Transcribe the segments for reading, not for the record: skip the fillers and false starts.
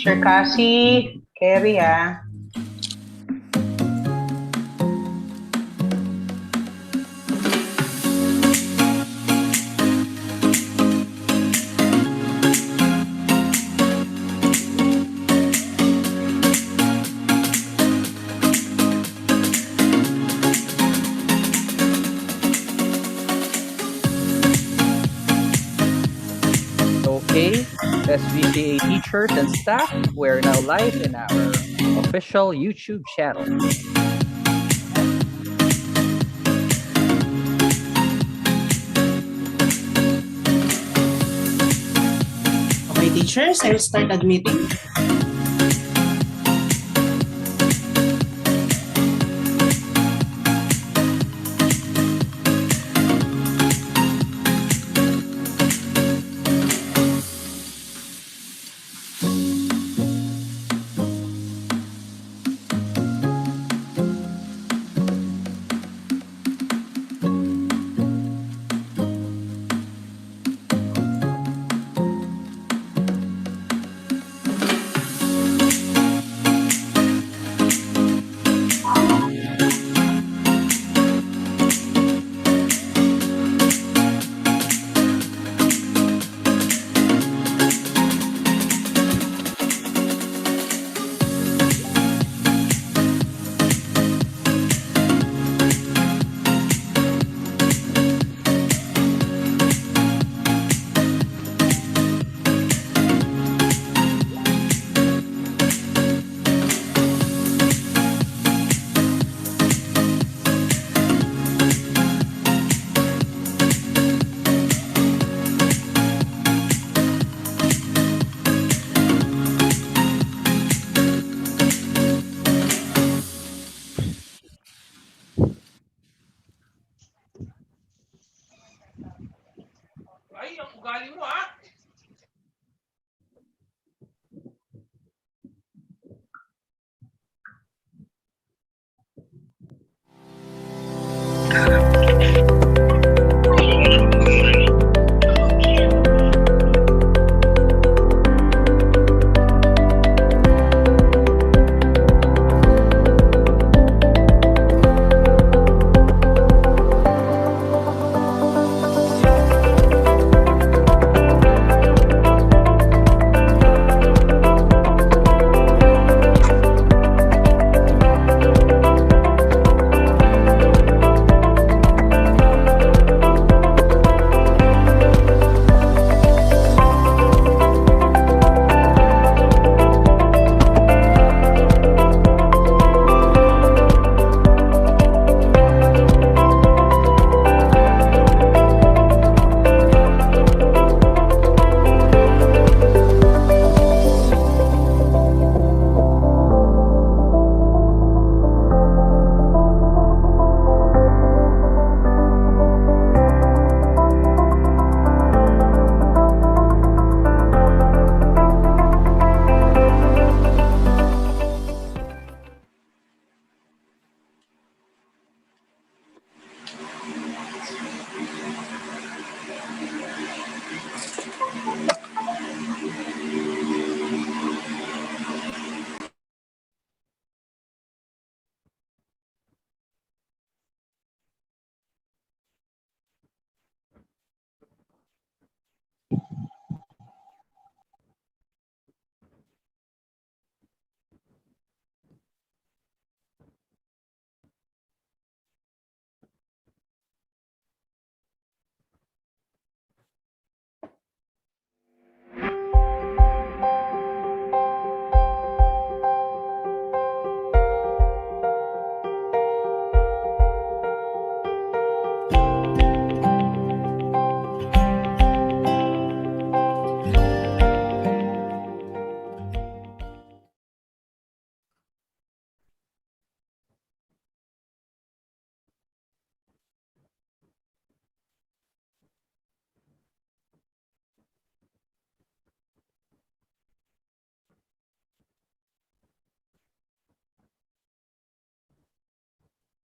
Teacher Cassie, Kerry Okay, SVCA teachers and staff, we're now live in our official YouTube channel. Okay, teachers, I will start admitting. Ay, ang ugali mo ah!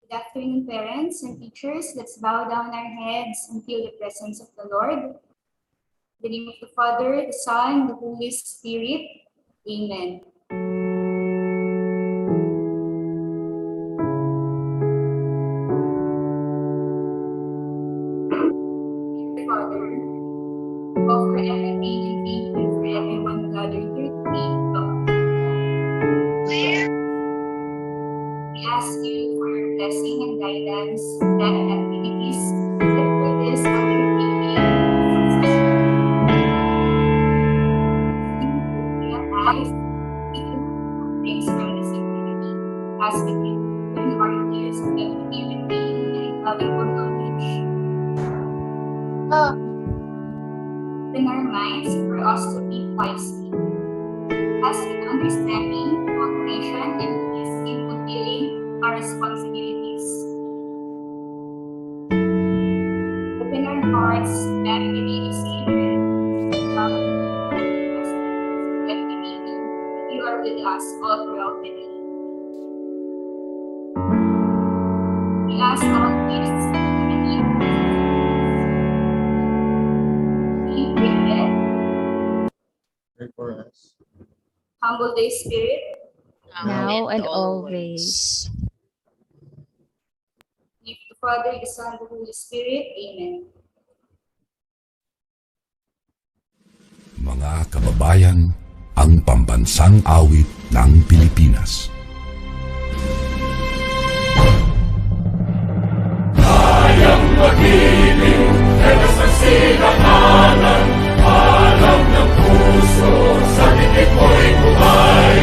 Good afternoon, parents and teachers. Let's bow down our heads and feel the presence of the Lord. In the name of the Father, the Son, the Holy Spirit. Amen. Dear Father, offer everything and thank you for everyone gathered here today. We ask you for your blessing and guidance, that activities that put this undertaking realize even things from this activity as we can open our ears that we may retain and valuable knowledge. Open our minds for us to think wisely, as in understanding, cooperation, and peace in fulfilling our responsibilities. Open our hearts that we may receive that we may know that you are with us all throughout the day. We ask all this in the name of Jesus. Bring death, Pray for us. humble the spirit, now and always. give the Father, the Son, the Holy Spirit. Amen. Mga kababayan, ang pambansang awit ng Pilipinas. Kayang mag-ibig, kaya sa silakanan, alam ng puso, sa titik mo'y buhay.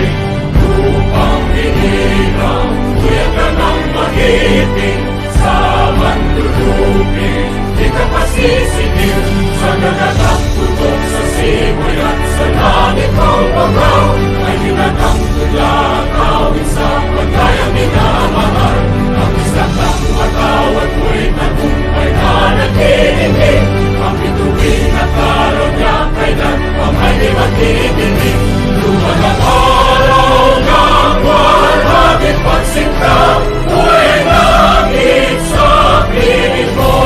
Lupang hinilang, kuya ka ng mag-ibig, sa manlulupin, di ka pasisingil, sa nagatang tutok sa simoy at sa langit ng bangaw, ay hinatang tula, tawid sa pagkayang minamahal. Ang isang ng matawad mo'y tagumpay na nagtitingin, ang bituin at araw niya kailan ang may di magtitingin. Luman ang araw ng walang pagsinta, buhay langit sa piling mo.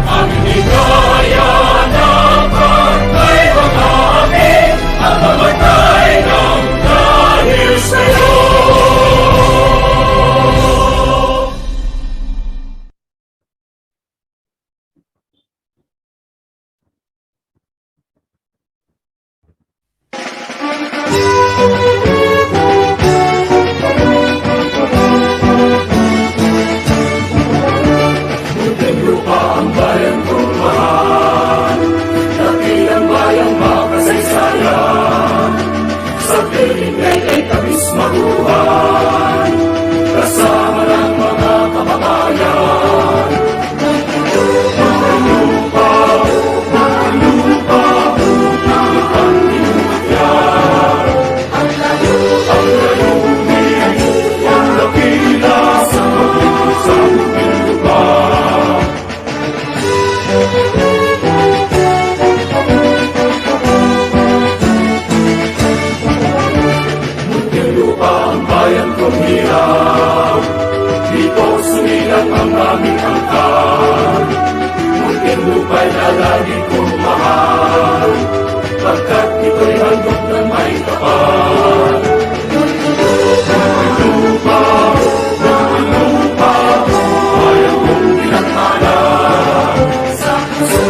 Ang hinigaya ng pagkay mga amin, ang mamatay ng dahil sa'yo. Munting lupa ang bayang kong mahal, dakilang bayang makasaysayan. Sa piling ay tabis mabuhay, kasama ng mga kababayan. Munting lupa, munting lupa, lupang inumagyan. Ang layunin, ang dakila sa paglikod sa munting lupa. Munting lupa ang bayan kong hirap, dito sumilang ang aming angkan. Munting lupa'y lalagi kong mahal, pagkat ito'y handog ng may kapal. Munting lupa, bayan kong pinagmana, sa puso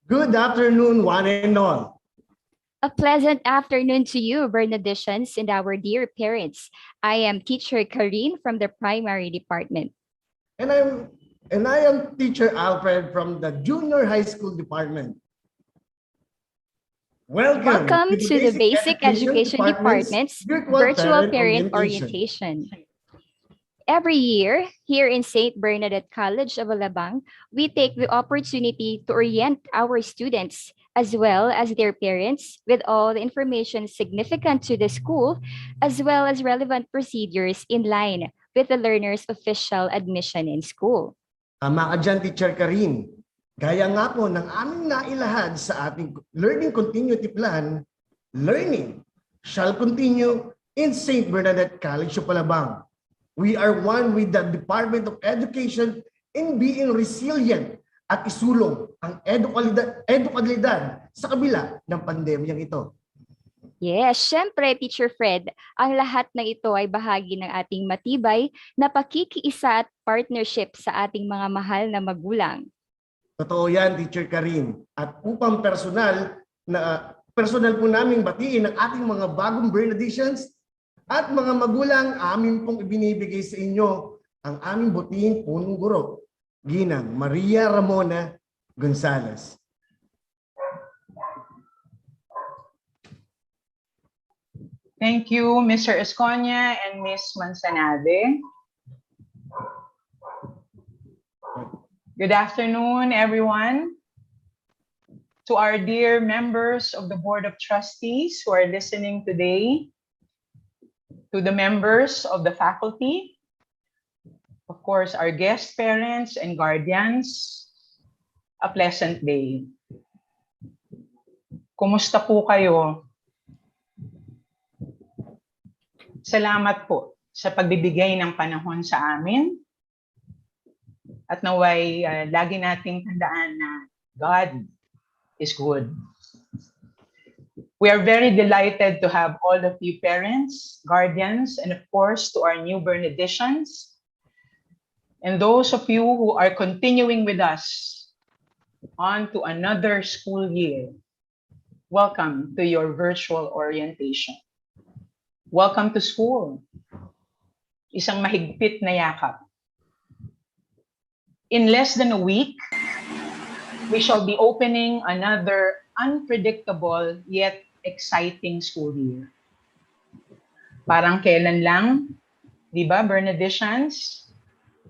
Good afternoon, one and all. A pleasant afternoon to you, Bernadicians, and our dear parents. I am teacher Karine from the primary department. And I am teacher Alfred from the junior high school department. Welcome to the Basic Education Department's virtual parent orientation. Every year, here in St. Bernadette College of Alabang, we take the opportunity to orient our students as well as their parents with all the information significant to the school, as well as relevant procedures in line with the learner's official admission in school. Tama ka dyan, Teacher Karin. Gaya nga po ng aming nailahad sa ating Learning Continuity Plan, learning shall continue in St. Bernadette College of Alabang. We are one with the Department of Education in being resilient at isulong ang edukalidad sa kabila ng pandemyang ito. Yes, syempre, Teacher Fred, ang lahat ng ito ay bahagi ng ating matibay na pakikiisa at partnership sa ating mga mahal na magulang. Totoo yan, Teacher Karin. At upang personal po naming batiin ang ating mga bagong Bernadicians at mga magulang, amin pong ibinibigay sa inyo ang aming butihing punong guro, Ginang Maria Ramona Gonzalez. Thank you, Mr. Esconia and Ms. Mansanade. Good afternoon, everyone. To our dear members of the Board of Trustees who are listening today, to the members of the faculty, of course, our guest parents and guardians, a pleasant day. Kumusta po kayo? Salamat po sa pagbibigay ng panahon sa amin. At naway lagi nating tandaan na God is good. We are very delighted to have all of you parents, guardians, and of course to our new Bernadicians, and those of you who are continuing with us on to another school year. Welcome to your virtual orientation. Welcome to school. Isang mahigpit na yakap. In less than a week, we shall be opening another unpredictable yet exciting school year. Parang kailan lang, di ba, Bernadicians?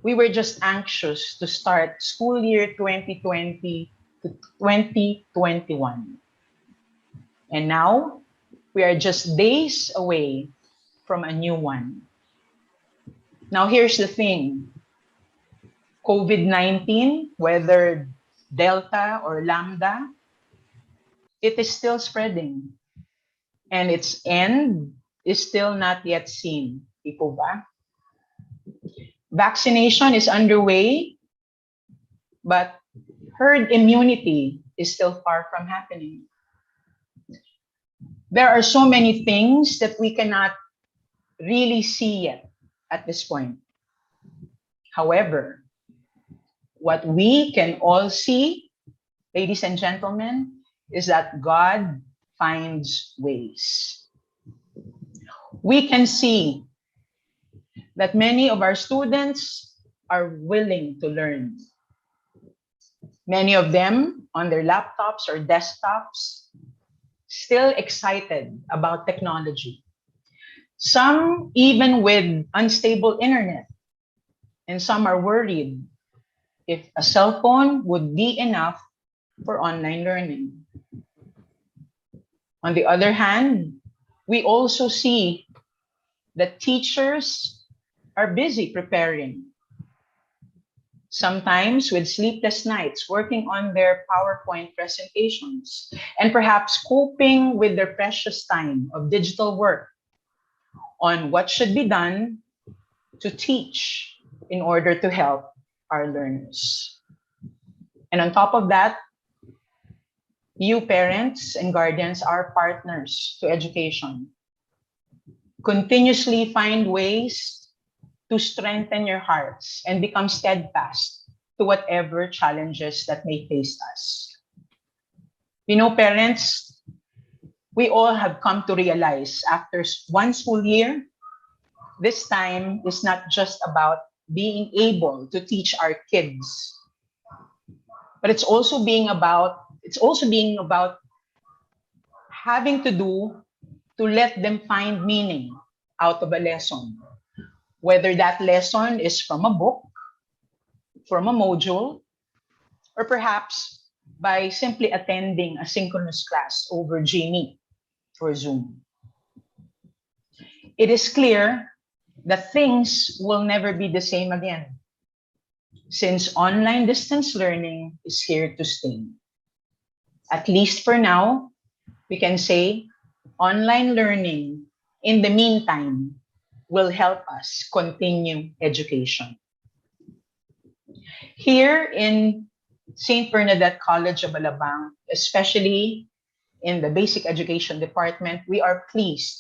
We were just anxious to start school year 2020 to 2021. And now, we are just days away from a new one. Now, here's the thing. COVID-19, whether Delta or Lambda, it is still spreading. And its end is still not yet seen. Di po ba? Vaccination is underway, but herd immunity is still far from happening. There are so many things that we cannot really see yet at this point. However, what we can all see, ladies and gentlemen, is that God finds ways. We can see that many of our students are willing to learn. Many of them on their laptops or desktops, still excited about technology. Some even with unstable internet, and some are worried if a cell phone would be enough for online learning. On the other hand, we also see that teachers are busy preparing, sometimes with sleepless nights, working on their PowerPoint presentations, and perhaps coping with their precious time of digital work on what should be done to teach in order to help our learners. And on top of that, you parents and guardians are partners to education. Continuously find ways to strengthen your hearts and become steadfast to whatever challenges that may face us. You know, parents, we all have come to realize after one school year, this time is not just about being able to teach our kids, but it's also being about having to do to let them find meaning out of a lesson. Whether that lesson is from a book, from a module, or perhaps by simply attending a synchronous class over Gmeet or Zoom. It is clear that things will never be the same again, since online distance learning is here to stay. At least for now, we can say online learning in the meantime will help us continue education. Here in St. Bernadette College of Alabang, especially in the basic education department, we are pleased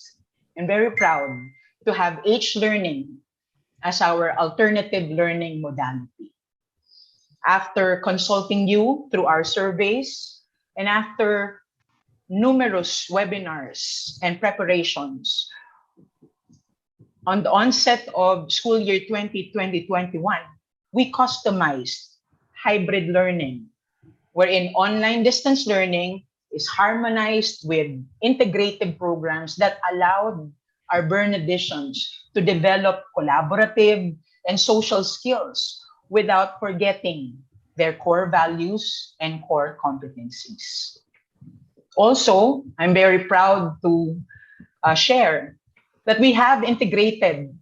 and very proud to have H-learning as our alternative learning modality. After consulting you through our surveys and after numerous webinars and preparations, on the onset of school year 2020-21, we customized hybrid learning, wherein online distance learning is harmonized with integrated programs that allowed our Bernadicians to develop collaborative and social skills without forgetting their core values and core competencies. Also, I'm very proud to share that we have integrated,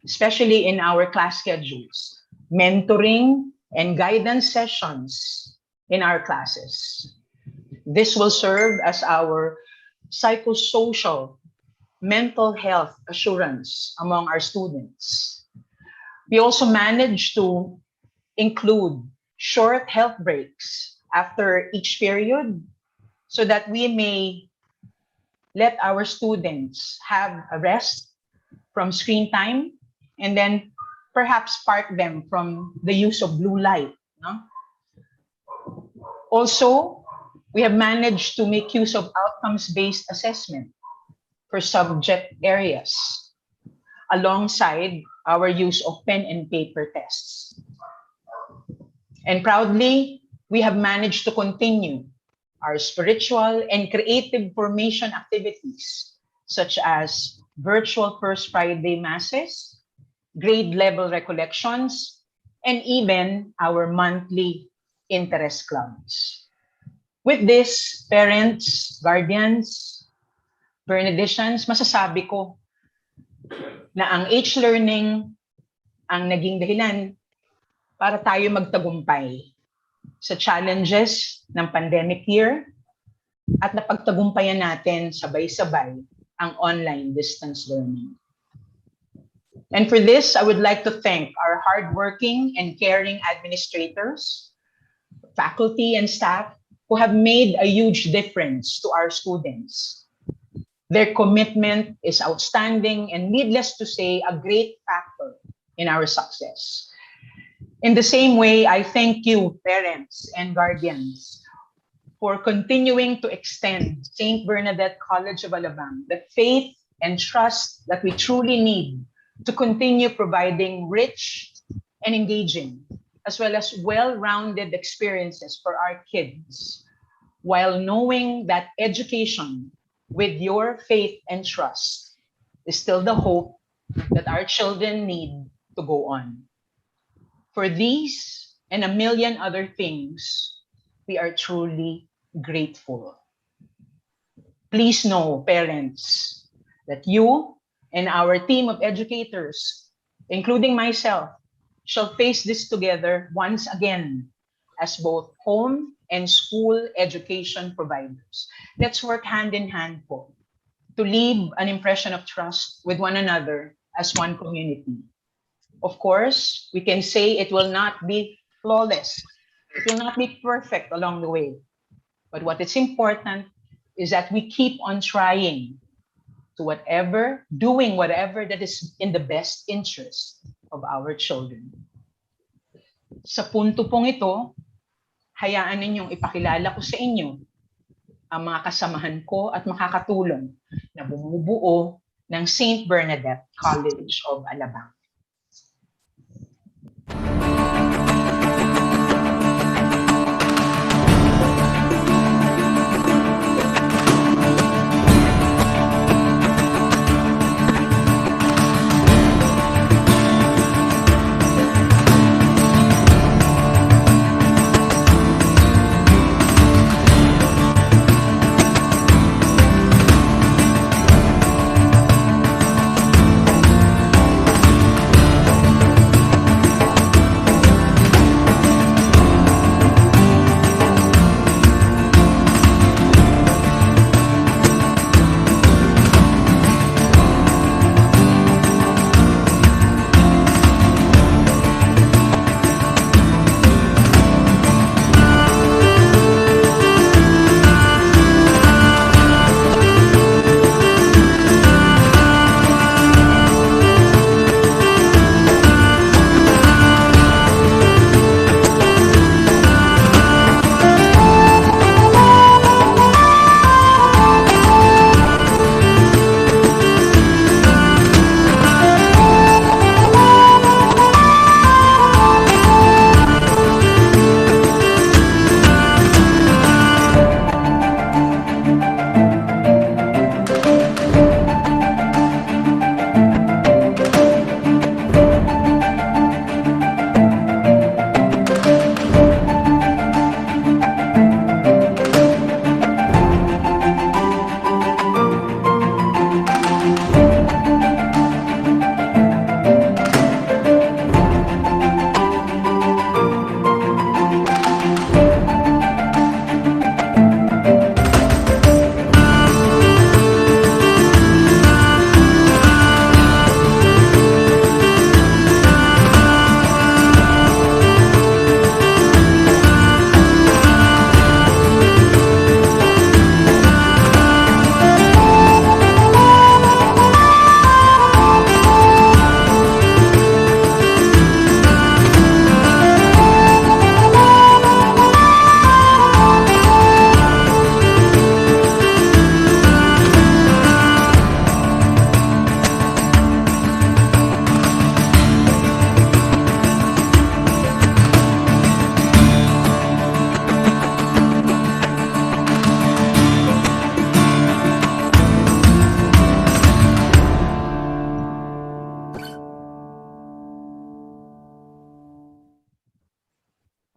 especially in our class schedules, mentoring and guidance sessions in our classes. This will serve as our psychosocial mental health assurance among our students. We also managed to include short health breaks after each period so that we may let our students have a rest from screen time and then perhaps park them from the use of blue light. No? Also, we have managed to make use of outcomes-based assessment for subject areas alongside our use of pen and paper tests. And proudly, we have managed to continue our spiritual and creative formation activities such as virtual First Friday Masses, grade level recollections, and even our monthly interest clubs. With this, parents, guardians, Bernadicians, masasabi ko na ang H-learning ang naging dahilan para tayo magtagumpay sa challenges ng pandemic year at napagtagumpayan natin sabay-sabay ang online distance learning. And for this, I would like to thank our hardworking and caring administrators, faculty, and staff who have made a huge difference to our students. Their commitment is outstanding and, needless to say, a great factor in our success. In the same way, I thank you, parents and guardians, for continuing to extend St. Bernadette College of Alabang the faith and trust that we truly need to continue providing rich and engaging, as well as well-rounded experiences for our kids, while knowing that education with your faith and trust is still the hope that our children need to go on. For these and a million other things, we are truly grateful. Please know, parents, that you and our team of educators, including myself, shall face this together once again as both home and school education providers. Let's work hand in hand po to leave an impression of trust with one another as one community. Of course, we can say it will not be flawless. It will not be perfect along the way. But what is important is that we keep on trying to doing whatever that is in the best interest of our children. Sa punto pong ito, hayaan ninyong ipakilala ko sa inyo ang mga kasamahan ko at makakatulong na bumubuo ng St. Bernadette College of Alabang.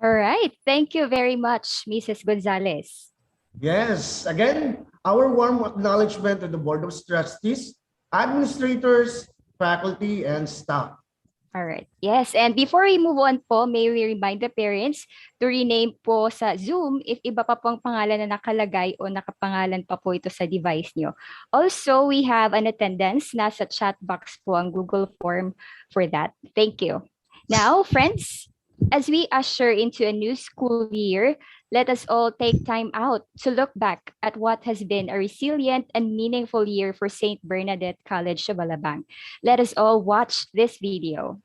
All right. Thank you very much, Mrs. Gonzalez. Yes, again, our warm acknowledgement to the Board of Trustees, administrators, faculty, and staff. All right. Yes, and before we move on po, may we remind the parents to rename po sa Zoom if iba pa pong pangalan na nakalagay o nakapangalan pa po ito sa device nyo. Also, we have an attendance. Nasa chat box po ang Google form for that. Thank you. Now, friends, as we usher into a new school year, let us all take time out to look back at what has been a resilient and meaningful year for St. Bernadette College of Alabang. Let us all watch this video.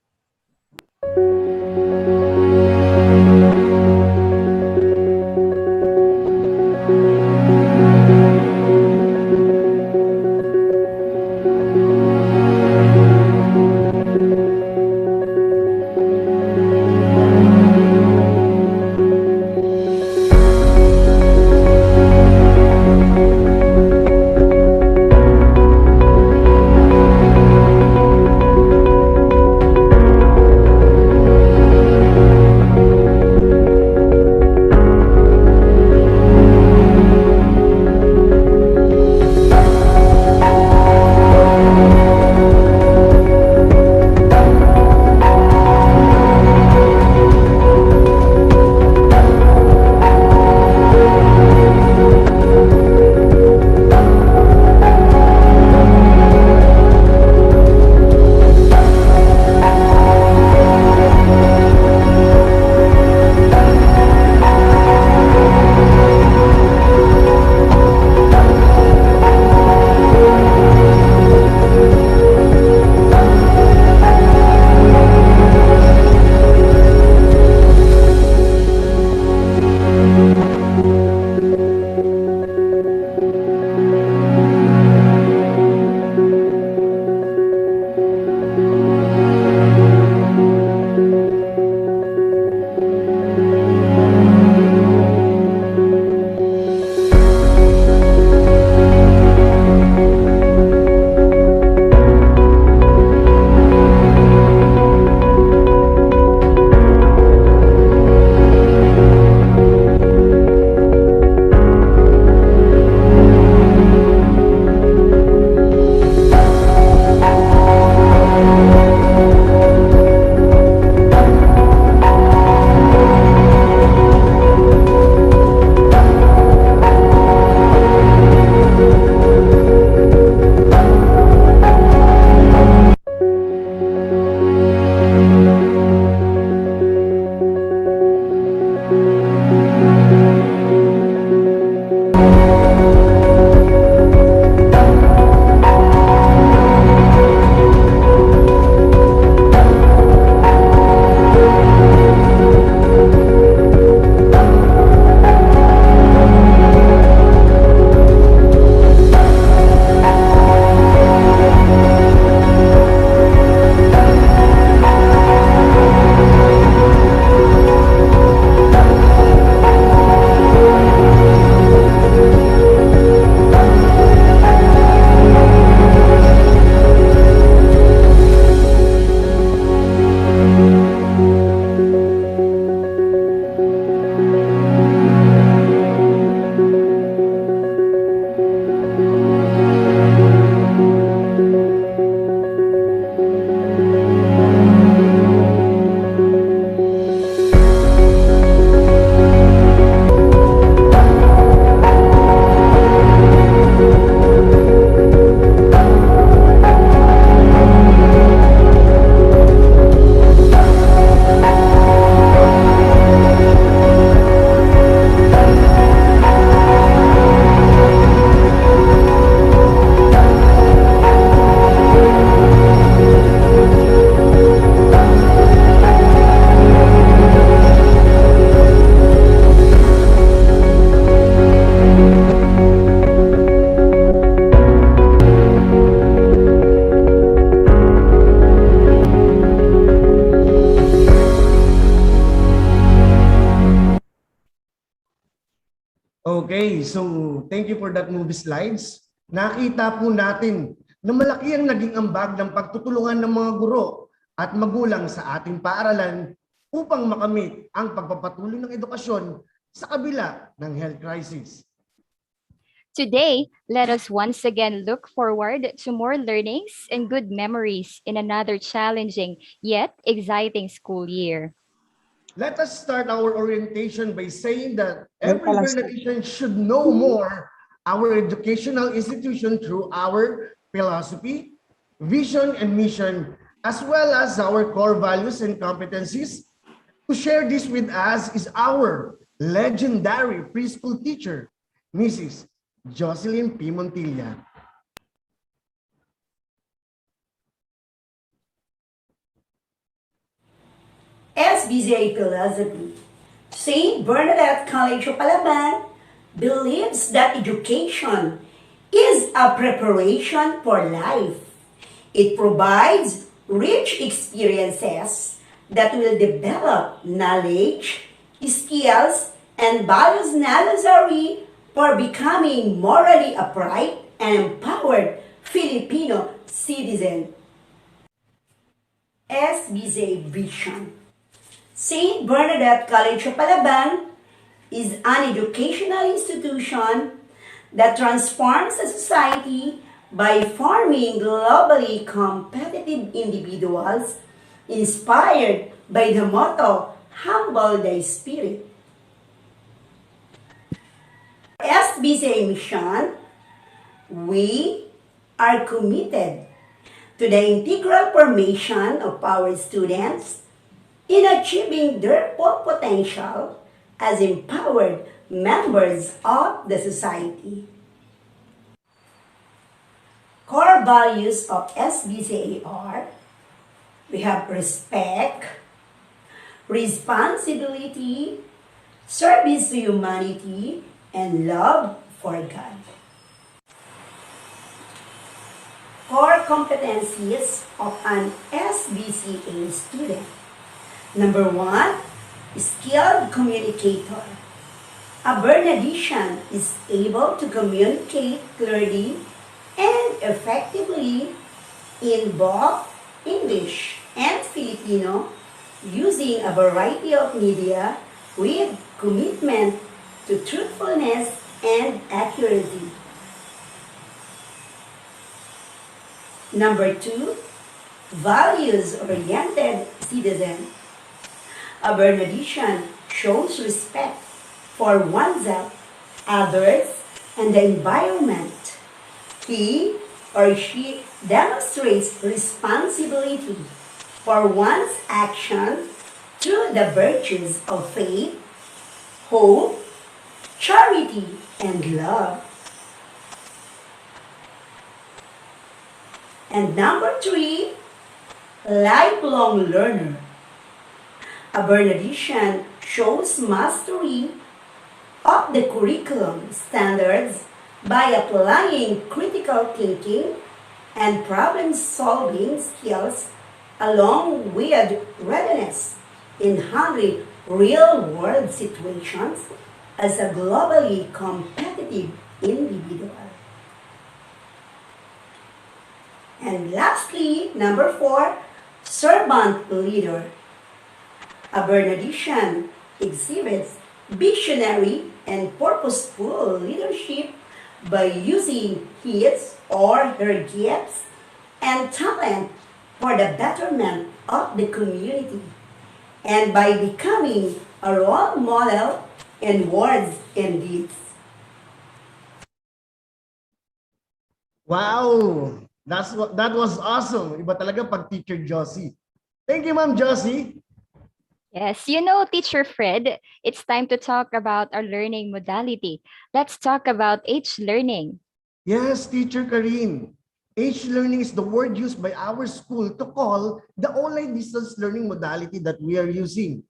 Okay, so thank you for that movie slides. Nakita po natin na malaki ang naging ambag ng pagtutulungan ng mga guro at magulang sa ating paaralan upang makamit ang pagpapatuloy ng edukasyon sa kabila ng health crisis. Today, let us once again look forward to more learnings and good memories in another challenging yet exciting school year. Let us start our orientation by saying that every Bernadician should know more our educational institution through our philosophy, vision, and mission, as well as our core values and competencies. To share this with us is our legendary preschool teacher, Mrs. Jocelyn P. Montilla. SBCA philosophy. St. Bernadette College of Palaban believes that education is a preparation for life. It provides rich experiences that will develop knowledge, skills, and values necessary for becoming morally upright and empowered Filipino citizen. SBCA vision. St. Bernadette College of Palaban is an educational institution that transforms a society by forming globally competitive individuals inspired by the motto, humble thy spirit. SBCA mission, we are committed to the integral formation of our students in achieving their full potential as empowered members of the society. Core values of SBCA are: we have respect, responsibility, service to humanity, and love for God. Core competencies of an SBCA student. Number 1, skilled communicator. A Bernadician is able to communicate clearly and effectively in both English and Filipino using a variety of media with commitment to truthfulness and accuracy. Number 2, values-oriented citizen. A Bernadician shows respect for oneself, others, and the environment. He or she demonstrates responsibility for one's actions through the virtues of faith, hope, charity, and love. And number 3, lifelong learner. A Bernadician shows mastery of the curriculum standards by applying critical thinking and problem-solving skills along with readiness in handling real-world situations as a globally competitive individual. And lastly, number 4, servant leader. A Bernadician exhibits visionary and purposeful leadership by using his or her gifts and talent for the betterment of the community, and by becoming a role model in words and deeds. Wow! That was awesome. Iba talaga pag Teacher Josie. Thank you, Ma'am Josie. Yes, you know, Teacher Fred, it's time to talk about our learning modality. Let's talk about H-learning. Yes, Teacher Karin. H-learning is the word used by our school to call the online distance learning modality that we are using.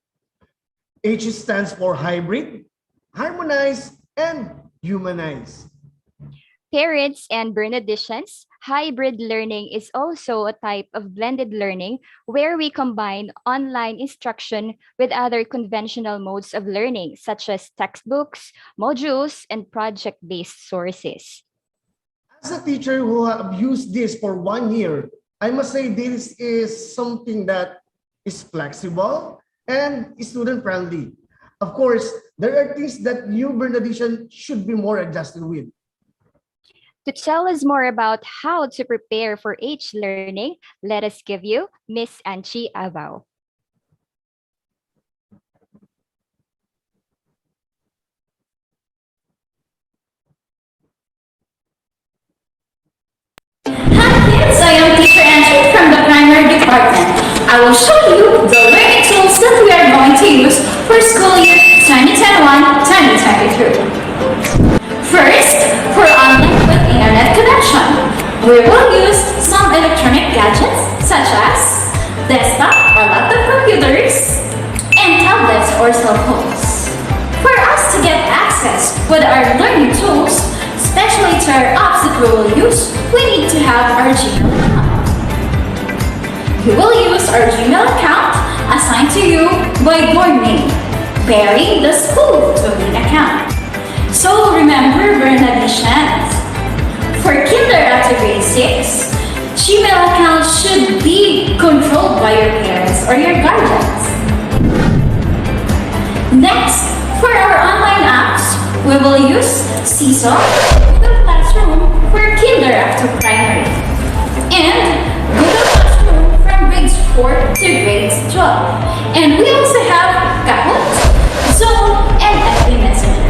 H stands for hybrid, harmonize, and humanize. Parents and Bernadicians Hybrid learning is also a type of blended learning where we combine online instruction with other conventional modes of learning, such as textbooks, modules, and project-based sources. As a teacher who have used this for 1 year, I must say this is something that is flexible and student friendly. Of course, there are things that new Bernadician should be more adjusted with. To tell us more about how to prepare for H learning, let us give you Miss Anchi Abao. Hi kids, I am Teacher Angie from the Primary Department. I will show you the learning tools that we are going to use for school year 2021-2022. First, for online with internet connection, we will use some electronic gadgets such as desktop or laptop computers and tablets or cell phones. For us to get access with our learning tools, especially to our apps that we will use, we need to have our Gmail account. You will use our Gmail account assigned to you by your name, pairing the school domain account. So remember Bernadicians. For kinder up to grade 6, Gmail accounts should be controlled by your parents or your guardians. Next, for our online apps, we will use Seesaw, Google Classroom for kinder up to primary, and Google Classroom from grades 4 to grades 12. And we also have Kahoot, Zoom, and FB Messenger.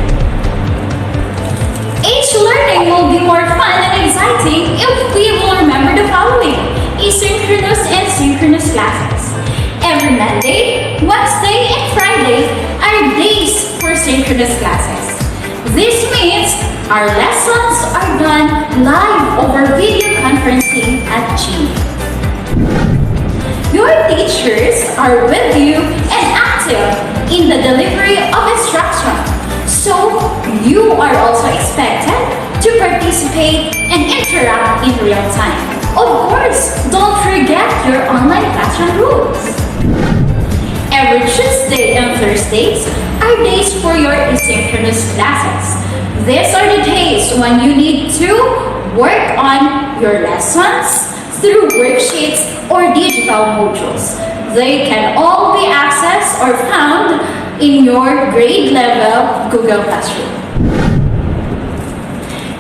H-learning will be more fun and exciting if we will remember the following: asynchronous and synchronous classes. Every Monday, Wednesday, and Friday are days for synchronous classes. This means our lessons are done live over video conferencing at Gmail. Your teachers are with you and active in the delivery of instruction, so you are also expected to participate and interact in real time. Of course, don't forget your online classroom rules. Every Tuesday and Thursdays are days for your asynchronous classes. These are the days when you need to work on your lessons through worksheets or digital modules. They can all be accessed or found in your grade level Google Classroom.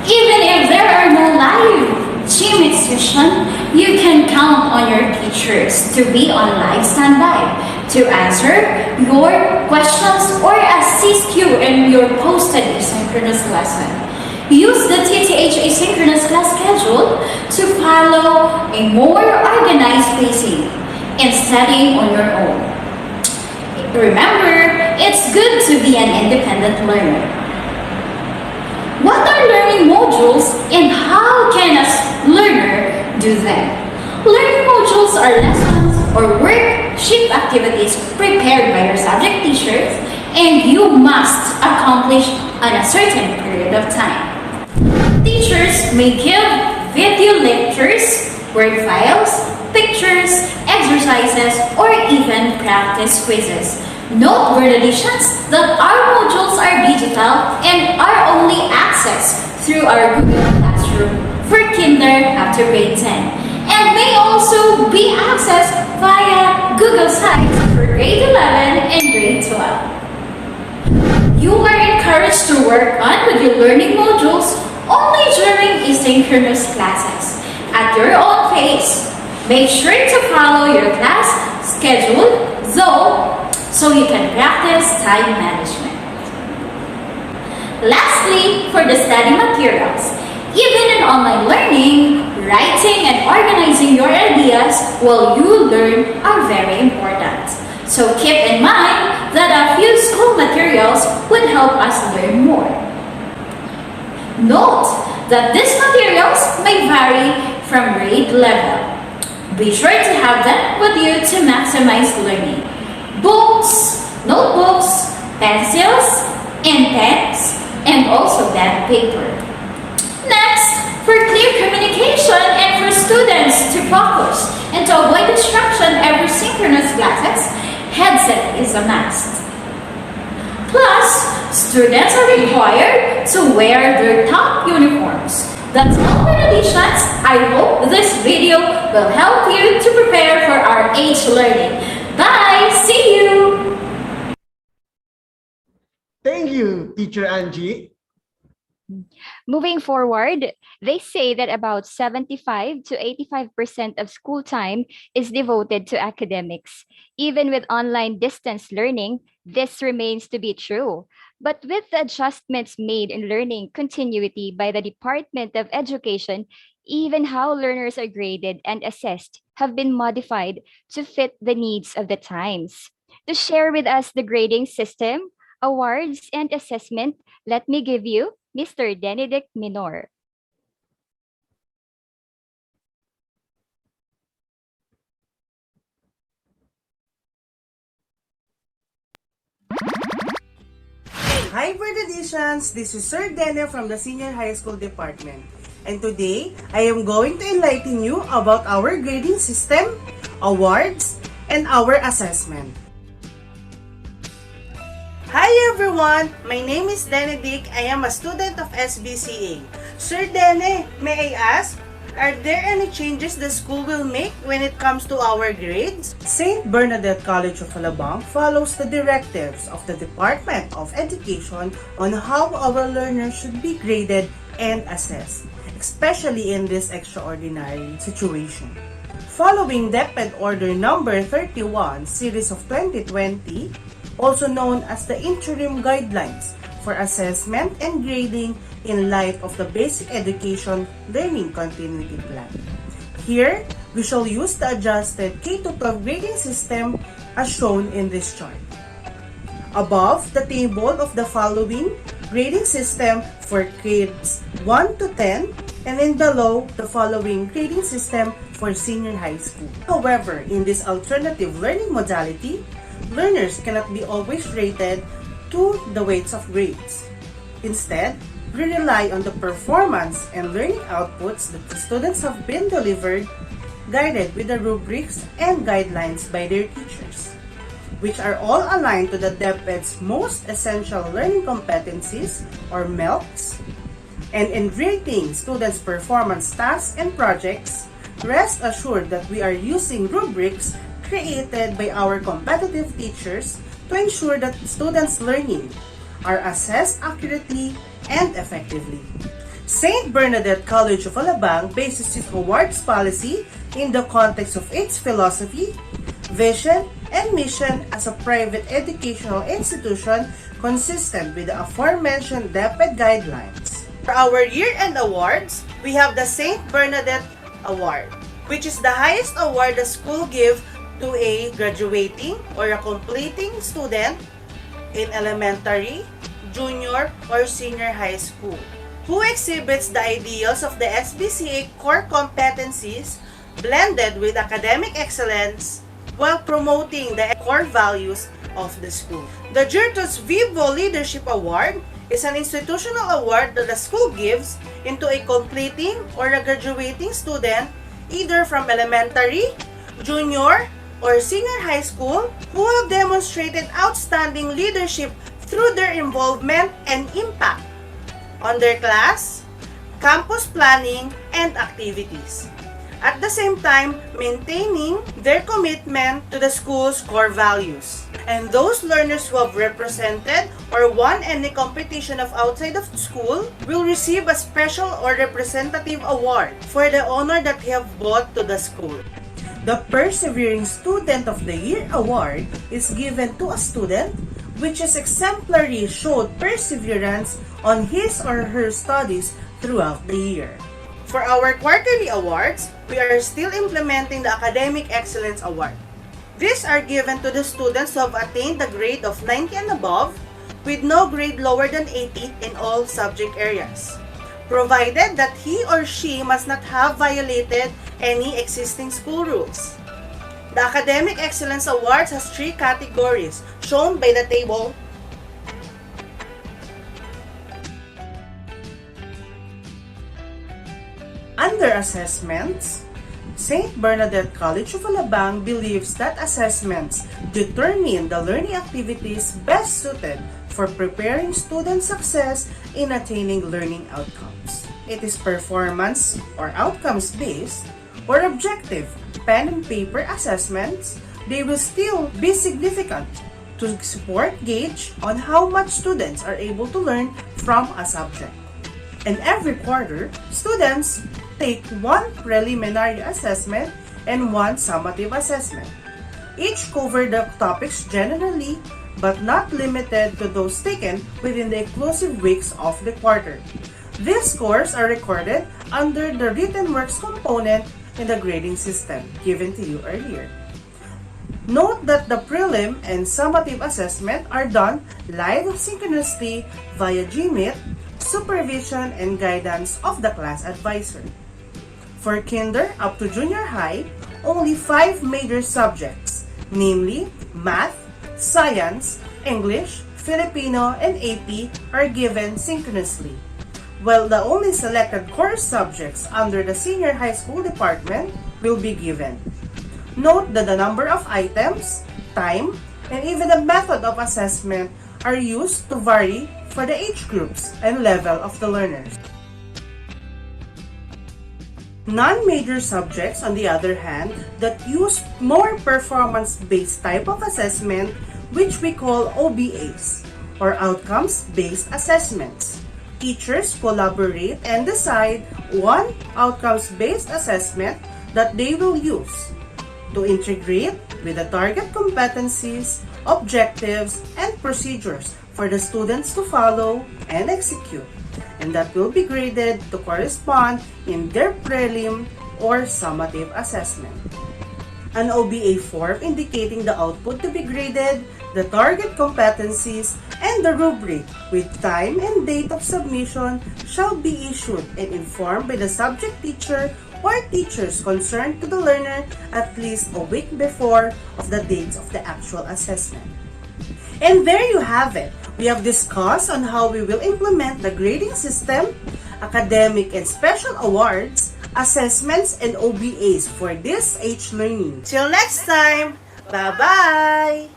Even if there are no live Gmail session, you can count on your teachers to be on live standby to answer your questions or assist you in your posted asynchronous lesson. Use the TTH asynchronous class schedule to follow a more organized pacing and studying on your own. Remember, it's good to be an independent learner. What are learning modules and how can a learner do them? Learning modules are lessons or worksheet activities prepared by your subject teachers and you must accomplish on a certain period of time. Teachers may give video lectures, word files, pictures, exercises, or even practice quizzes. Note, Bernadicians, that our modules are digital and are only accessed through our Google Classroom for kinder up to grade 10 and may also be accessed via Google Sites for grade 11 and grade 12. You are encouraged to work on with your learning modules only during asynchronous classes at your own pace. Make sure to follow your class schedule, though, so you can practice time management. Lastly, for the study materials, even in online learning, writing and organizing your ideas while you learn are very important. So keep in mind that a few school materials would help us learn more. Note that these materials may vary from grade level. Be sure to have them with you to maximize learning. Books, notebooks, pencils, and pens, and also bond paper. Next, for for clear communication and for students to focus. And to avoid distraction every synchronous classes, headset is a must. Plus, students are required to wear their top uniforms. That's all for additions. I hope this video will help you to prepare for our H learning. Bye! See you! Thank you, Teacher Angie. Moving forward, they say that about 75 to 85% of school time is devoted to academics. Even with online distance learning, this remains to be true. But with the adjustments made in learning continuity by the Department of Education, even how learners are graded and assessed have been modified to fit the needs of the times. To share with us the grading system, awards, and assessment, let me give you Mr. Benedict Minor. Hi, Bird Editions! This is Sir Dene from the Senior High School Department. And today, I am going to enlighten you about our grading system, awards, and our assessment. Hi everyone! My name is Benedict. I am a student of SBCA. Sir Dene, may I ask, are there any changes the school will make when it comes to our grades? St. Bernadette College of Alabang follows the directives of the Department of Education on how our learners should be graded and assessed, especially in this extraordinary situation. Following DepEd Order Number 31, Series of 2020, also known as the Interim Guidelines for Assessment and Grading in light of the Basic Education Learning Continuity Plan. Here, we shall use the adjusted K-12 grading system as shown in this chart. Above the table of the following grading system for grades 1 to 10, and then below the following grading system for senior high school. However, in this alternative learning modality, learners cannot be always rated to the weights of grades. Instead, we rely on the performance and learning outputs that the students have been delivered, guided with the rubrics and guidelines by their teachers, which are all aligned to the DepEd's most essential learning competencies, or MELCs. And in rating students' performance tasks and projects, rest assured that we are using rubrics created by our competitive teachers to ensure that students' learning are assessed accurately and effectively. St. Bernadette College of Alabang bases its awards policy in the context of its philosophy, vision, and mission as a private educational institution consistent with the aforementioned DepEd guidelines. For our year-end awards, we have the St. Bernadette Award, which is the highest award the school gives to a graduating or a completing student in elementary, junior, or senior high school, who exhibits the ideals of the SBCA core competencies blended with academic excellence while promoting the core values of the school. The Virtus Vivo Leadership Award is an institutional award that the school gives into a completing or a graduating student either from elementary, junior, or senior high school who have demonstrated outstanding leadership through their involvement and impact on their class, campus planning, and activities. At the same time, maintaining their commitment to the school's core values. And those learners who have represented or won any competition of outside of school will receive a special or representative award for the honor that they have brought to the school. The Persevering Student of the Year Award is given to a student which is exemplary showed perseverance on his or her studies throughout the year. For our quarterly awards, we are still implementing the Academic Excellence Award. These are given to the students who have attained the grade of 90 and above with no grade lower than 80 in all subject areas, provided that he or she must not have violated any existing school rules. The Academic Excellence Awards has 3 categories, shown by the table. Under assessments, St. Bernadette College of Alabang believes that assessments determine the learning activities best suited for preparing student success in attaining learning outcomes. It is performance or outcomes based or objective pen and paper assessments. They will still be significant to support gauge on how much students are able to learn from a subject. And every quarter, students take one preliminary assessment and one summative assessment. Each cover the topics generally, but not limited to those taken within the exclusive weeks of the quarter. These scores are recorded under the written works component in the grading system given to you earlier. Note that the prelim and summative assessment are done live synchronously via GMeet, supervision and guidance of the class advisor. For kinder up to junior high, only 5 major subjects, namely math, science, English, Filipino, and AP are given synchronously, while the only selected course subjects under the senior high school department will be given. Note that the number of items, time, and even the method of assessment are used to vary for the age groups and level of the learners. Non-major subjects, on the other hand, that use more performance-based type of assessment, which we call OBAs, or outcomes-based assessments. Teachers collaborate and decide one outcomes-based assessment that they will use to integrate with the target competencies, objectives, and procedures for the students to follow and execute, and that will be graded to correspond in their prelim or summative assessment. An OBA form indicating the output to be graded, the target competencies, and the rubric with time and date of submission shall be issued and informed by the subject teacher or teachers concerned to the learner at least a week before of the dates of the actual assessment. And there you have it. We have discussed on how we will implement the grading system, academic and special awards, assessments, and OBAs for this age learning. Till next time, bye-bye!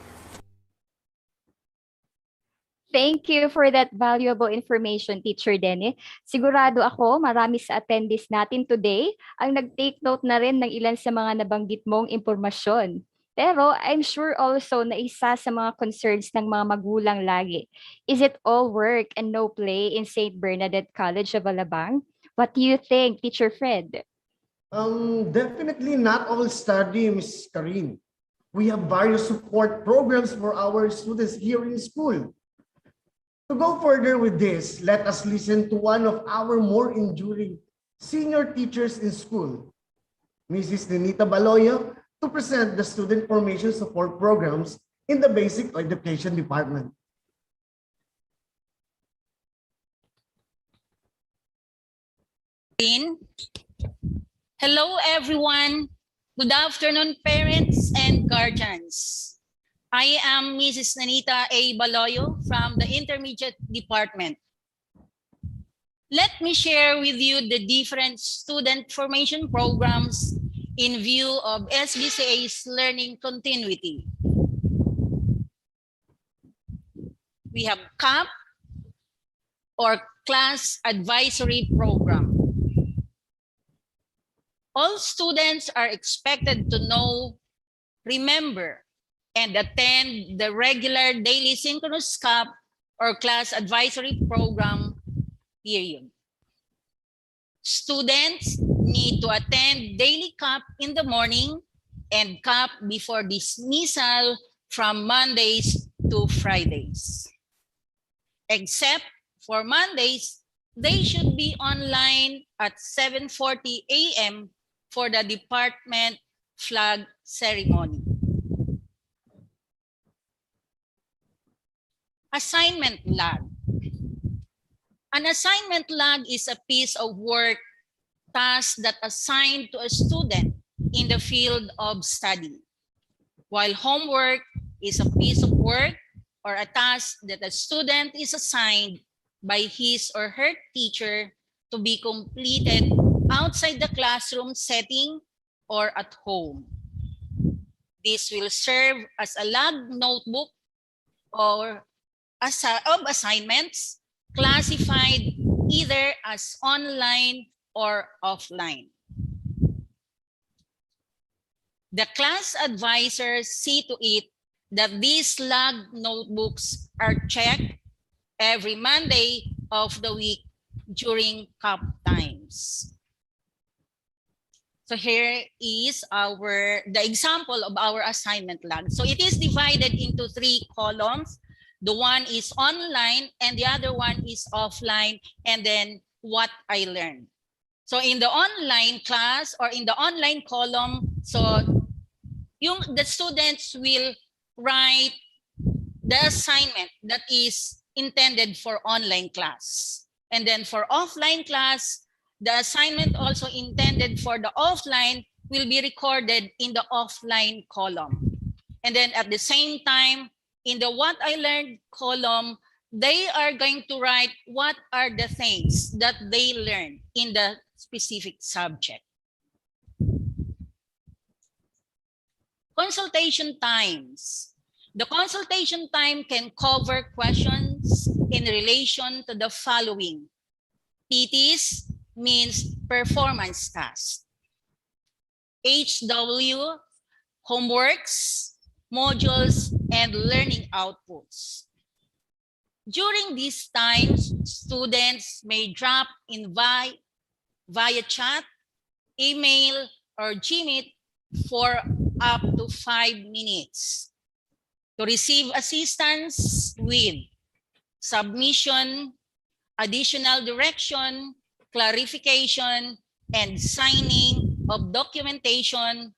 Thank you for that valuable information, Teacher Dene. Sigurado ako marami sa attendees natin today ang nag-take note na rin ng ilan sa mga nabanggit mong impormasyon. Pero I'm sure also na isa sa mga concerns ng mga magulang lagi. Is it all work and no play in St. Bernadette College of Alabang? What do you think, Teacher Fred? Definitely not all study, Ms. Karin. We have various support programs for our students here in school. To go further with this, let us listen to one of our more enduring senior teachers in school, Mrs. Nenita Baloyo, to present the student formation support programs in the basic education department. Hello everyone. Good afternoon parents and guardians. I am Mrs. Nenita A. Baloyo from the Intermediate Department. Let me share with you the different student formation programs in view of SBCA's learning continuity. We have CAP or Class Advisory Program. All students are expected to know, remember, and attend the regular daily synchronous CAP or Class Advisory Program period. Students need to attend daily CAP in the morning and CAP before dismissal from Mondays to Fridays. Except for Mondays, they should be online at 7:40 a.m. for the department flag ceremony. Assignment log. An assignment log is a piece of work task that assigned to a student in the field of study, while homework is a piece of work or a task that a student is assigned by his or her teacher to be completed outside the classroom setting or at home. This will serve as a log notebook or of assignments classified either as online or offline. The class advisors see to it that these log notebooks are checked every Monday of the week during cup times. So here is the example of our assignment log. So it is divided into 3 columns. The one is online and the other one is offline, and then what I learned. So in the online class or in the online column, so the students will write the assignment that is intended for online class. And then for offline class, the assignment also intended for the offline will be recorded in the offline column. And then at the same time, in the what I learned column, they are going to write what are the things that they learned in the specific subject. Consultation times. The consultation time can cover questions in relation to the following. PTs means performance task. HW, homeworks, modules, and learning outputs. During these times, students may drop in via chat, email, or Gmeet for up to 5 minutes to receive assistance with submission, additional direction, clarification, and signing of documentation,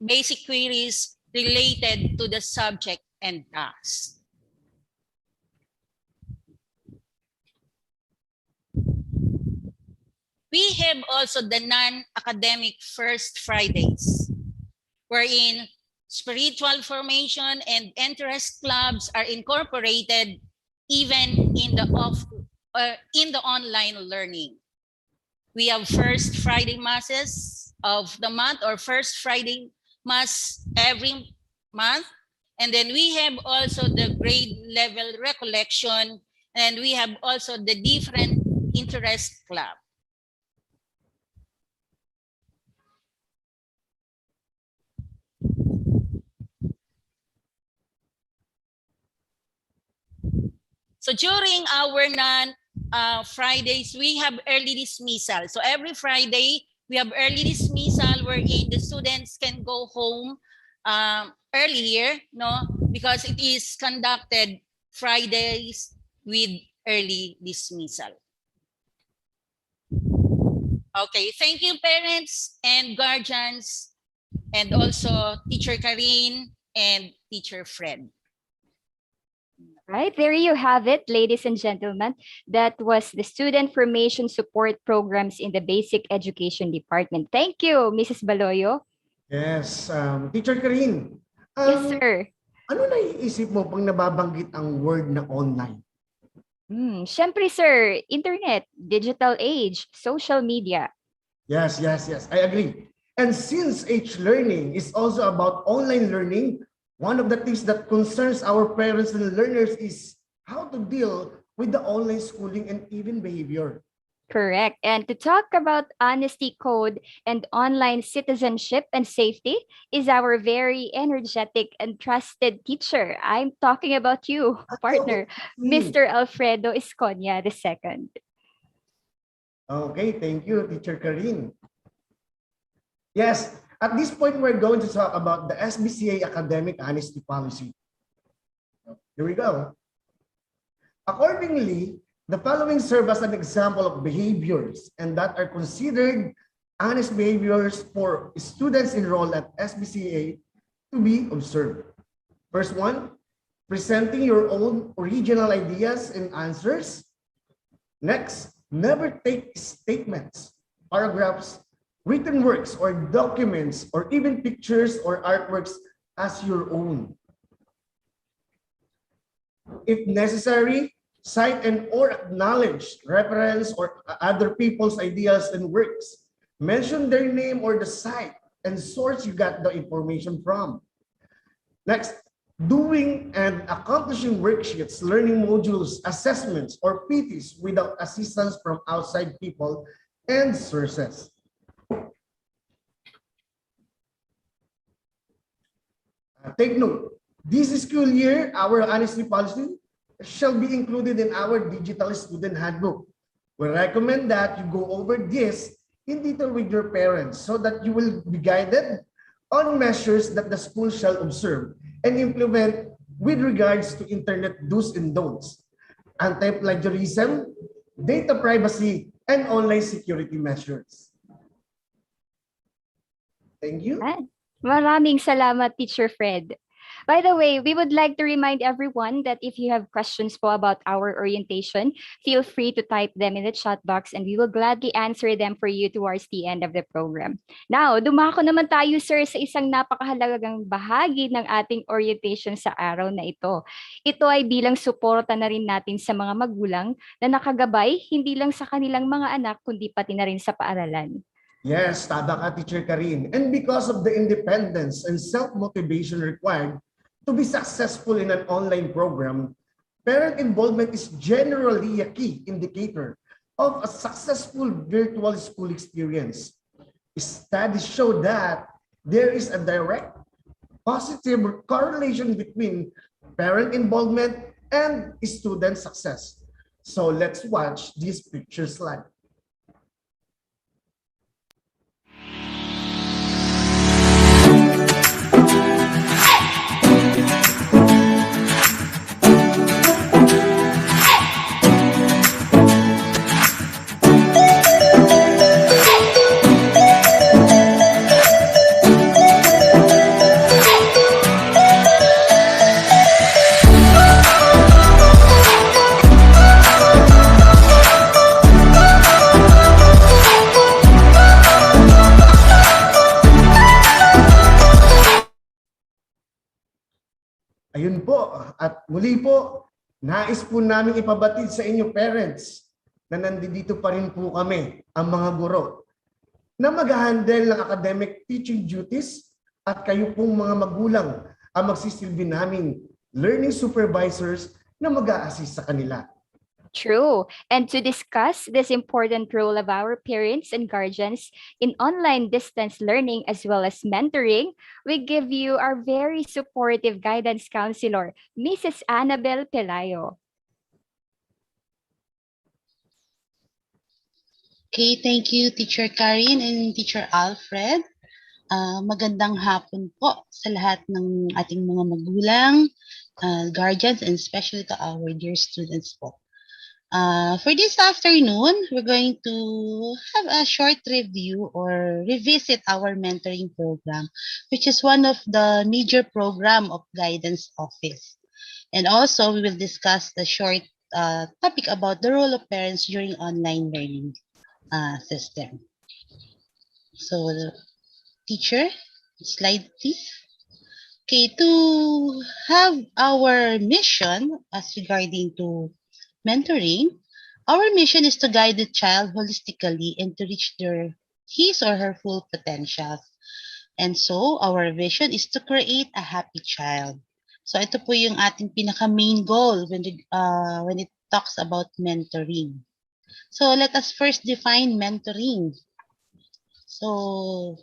basic queries related to the subject and task. We have also the non-academic First Fridays, wherein spiritual formation and interest clubs are incorporated even in the online learning. We have First Friday Masses of the month, or First Friday Mass every month. And then we have also the grade level recollection, and we have also the different interest club. So during our Fridays, we have early dismissal. So every Friday, we have early dismissal wherein the students can go home earlier, no? Because it is conducted Fridays with early dismissal. Okay, thank you parents and guardians, and also Teacher Karine and Teacher Fred. Right, there you have it, ladies and gentlemen. That was the Student Formation Support Programs in the Basic Education Department. Thank you, Mrs. Baloyo. Yes, Teacher Karine. Yes, sir. Ano naiisip mo pag nababanggit ang word na online? Syempre, sir, internet, digital age, social media. Yes, I agree. And since H-learning is also about online learning, one of the things that concerns our parents and learners is how to deal with the online schooling and even behavior. Correct. And to talk about honesty code and online citizenship and safety is our very energetic and trusted teacher. I'm talking about you, partner, Mr. Alfredo Esconia II. Okay, thank you, Teacher Karine. Yes, at this point, we're going to talk about the SBCA Academic Honesty Policy. Here we go. Accordingly, the following serve as an example of behaviors and that are considered honest behaviors for students enrolled at SBCA to be observed. First one, presenting your own original ideas and answers. Next, never take statements, paragraphs, written works or documents or even pictures or artworks as your own. If necessary, cite and or acknowledge, reference or other people's ideas and works. Mention their name or the site and source you got the information from. Next, doing and accomplishing worksheets, learning modules, assessments, or PTs without assistance from outside people and sources. Take note, this school year, our honesty policy shall be included in our digital student handbook. We recommend that you go over this in detail with your parents so that you will be guided on measures that the school shall observe and implement with regards to internet do's and don'ts, anti-plagiarism, data privacy, and online security measures. Thank you. Maraming salamat, Teacher Fred. By the way, we would like to remind everyone that if you have questions po about our orientation, feel free to type them in the chat box and we will gladly answer them for you towards the end of the program. Now, dumako naman tayo, sir, sa isang napakahalagang bahagi ng ating orientation sa araw na ito. Ito ay bilang suporta na rin natin sa mga magulang na nakagabay hindi lang sa kanilang mga anak kundi pati na rin sa paaralan. Yes, tama ka, Teacher Karin. And because of the independence and self-motivation required to be successful in an online program, parent involvement is generally a key indicator of a successful virtual school experience. Studies show that there is a direct positive correlation between parent involvement and student success. So let's watch this picture slide. Ayun po, at muli po, nais po namin ipabatid sa inyo parents na nandito pa rin po kami, ang mga guro, na mag-handle ng academic teaching duties at kayo pong mga magulang ang magsisilbi naming learning supervisors na mag-a-assist sa kanila. True. And to discuss this important role of our parents and guardians in online distance learning as well as mentoring, we give you our very supportive guidance counselor, Mrs. Annabel Pelayo. Okay, thank you, Teacher Karin and Teacher Alfred. Magandang hapon po sa lahat ng ating mga magulang, guardians, and especially to our dear students po. For this afternoon, we're going to have a short review or revisit our mentoring program, which is one of the major program of Guidance Office. And also, we will discuss the short topic about the role of parents during online learning system. So, teacher, slide please. Okay, to have our mission as regarding to mentoring, our mission is to guide the child holistically and to reach his or her full potential. And so, our vision is to create a happy child. So, ito po yung ating pinaka-main goal when it talks about mentoring. So, let us first define mentoring. So,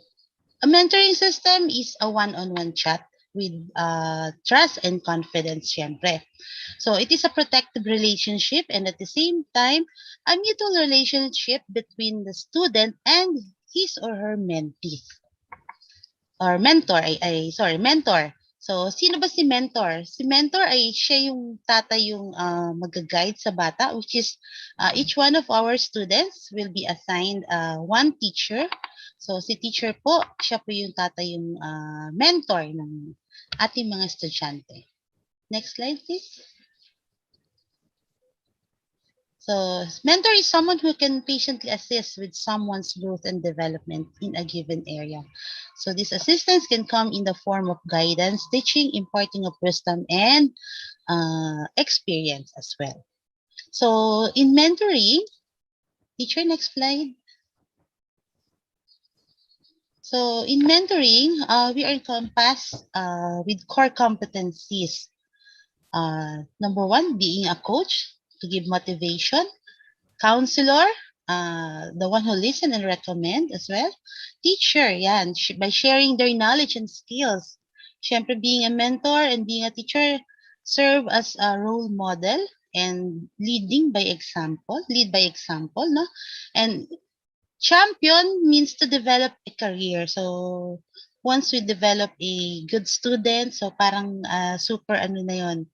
a mentoring system is a one-on-one chat with trust and confidence, syempre. So it is a protective relationship and at the same time, a mutual relationship between the student and his or her mentee. Or mentor, mentor. So, sino ba si mentor? Si mentor ay siya yung tatay yung mag-guide sa bata, which is each one of our students will be assigned one teacher. So, si teacher po, siya po yung tatay yung mentor ng ating mga estudyante. Next slide, please. So, mentor is someone who can patiently assist with someone's growth and development in a given area. So, this assistance can come in the form of guidance, teaching, imparting of wisdom, and experience as well. So, in mentoring, teacher, next slide. So in mentoring, we are encompassed with core competencies. Number one, being a coach to give motivation, counselor, the one who listen and recommend as well. Teacher, yan, by sharing their knowledge and skills. Siyempre, being a mentor and being a teacher serve as a role model and lead by example, no? And champion means to develop a career. So, once we develop a good student, so parang super ano na yon,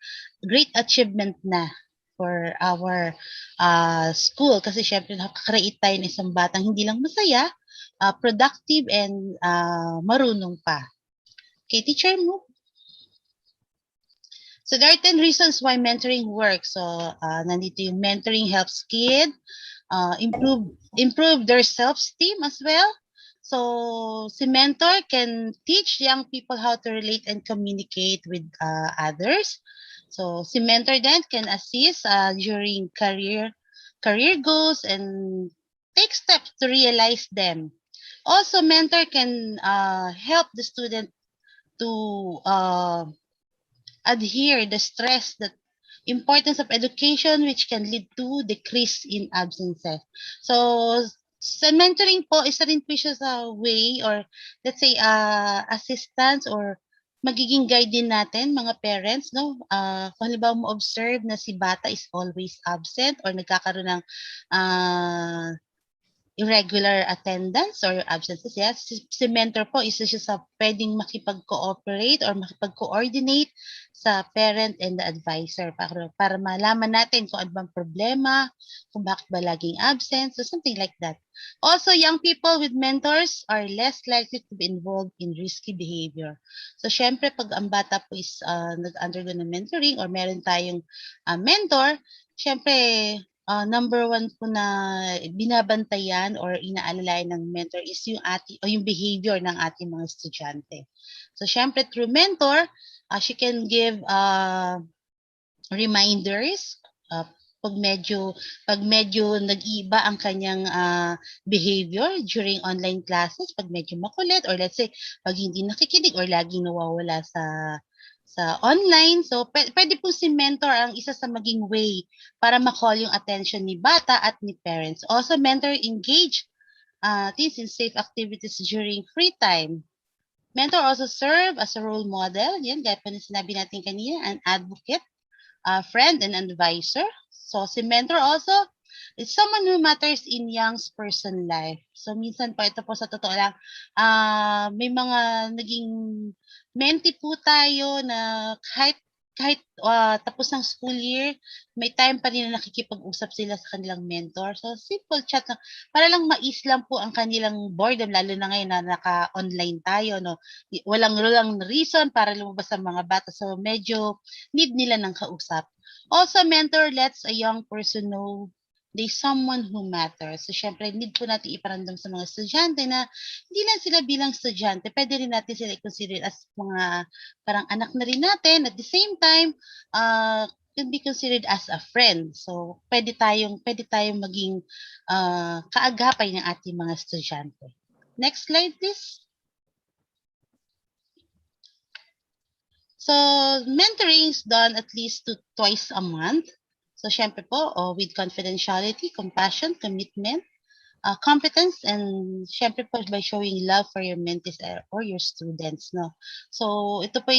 great achievement na for our school. Kasi syempre nakaka-create tayo ng isang batang hindi lang masaya, productive and marunong pa. Okay, teacher mo. So there are 10 reasons why mentoring works. So nandito yung mentoring helps kid improve their self-esteem as well. So si mentor can teach young people how to relate and communicate with others. So si mentor then can assist during career goals and take steps to realize them. Also, mentor can help the student to adhere the stress that importance of education which can lead to decrease in absences. So, sa mentoring po, isa rin po siya sa way or let's say assistance or magiging guide din natin mga parents, no? Kung halimbawa mo observe na si bata is always absent or nagkakaroon ng irregular attendance or absences, yes, si mentor po, isa siya sa pwedeng makipag-cooperate or makipag-coordinate sa parent and the advisor para malaman natin kung ano bang problema, kung bakit ba laging absent, so something like that. Also, young people with mentors are less likely to be involved in risky behavior. So, syempre, pag ang bata po is nag-undergo ng mentoring or meron tayong mentor, syempre, number one po na binabantayan or inaalalayan ng mentor is yung behavior ng ating mga estudyante. So, syempre, through mentor, she can give reminders pag medyo nag-iba ang kanyang behavior during online classes, pag medyo makulit or let's say pag hindi nakikinig or laging nawawala sa online. So, pwede po si mentor ang isa sa maging way para ma-call yung attention ni bata at ni parents. Also, mentor engage teens in safe activities during free time. Mentor also serve as a role model. Yan, gaya pa na sinabi natin kanina, an advocate, friend, and advisor. So, si mentor also is someone who matters in young person life. So, minsan po, ito po sa totoo lang, may mga naging mentee po tayo na kahit tapos ng school year, may time pa rin na nakikipag-usap sila sa kanilang mentor. So, simple chat lang. Para lang mais lang po ang kanilang boredom, lalo na ngayon na naka-online tayo. No? Walang reason para lumabas ang mga bata. So, medyo need nila ng kausap. Also, mentor lets a young person know they someone who matters. So, syempre, need po natin iparamdam sa mga estudyante na hindi lang sila bilang estudyante, pwede rin natin sila i-consider as mga parang anak na rin natin. At the same time, can be considered as a friend. So, pwede tayong maging kaagapay ng ating mga estudyante. Next slide, please. So, mentoring is done at least twice a month. So, syempre po, with confidentiality, compassion, commitment, competence, and syempre po by showing love for your mentees or your students. No? So, ito po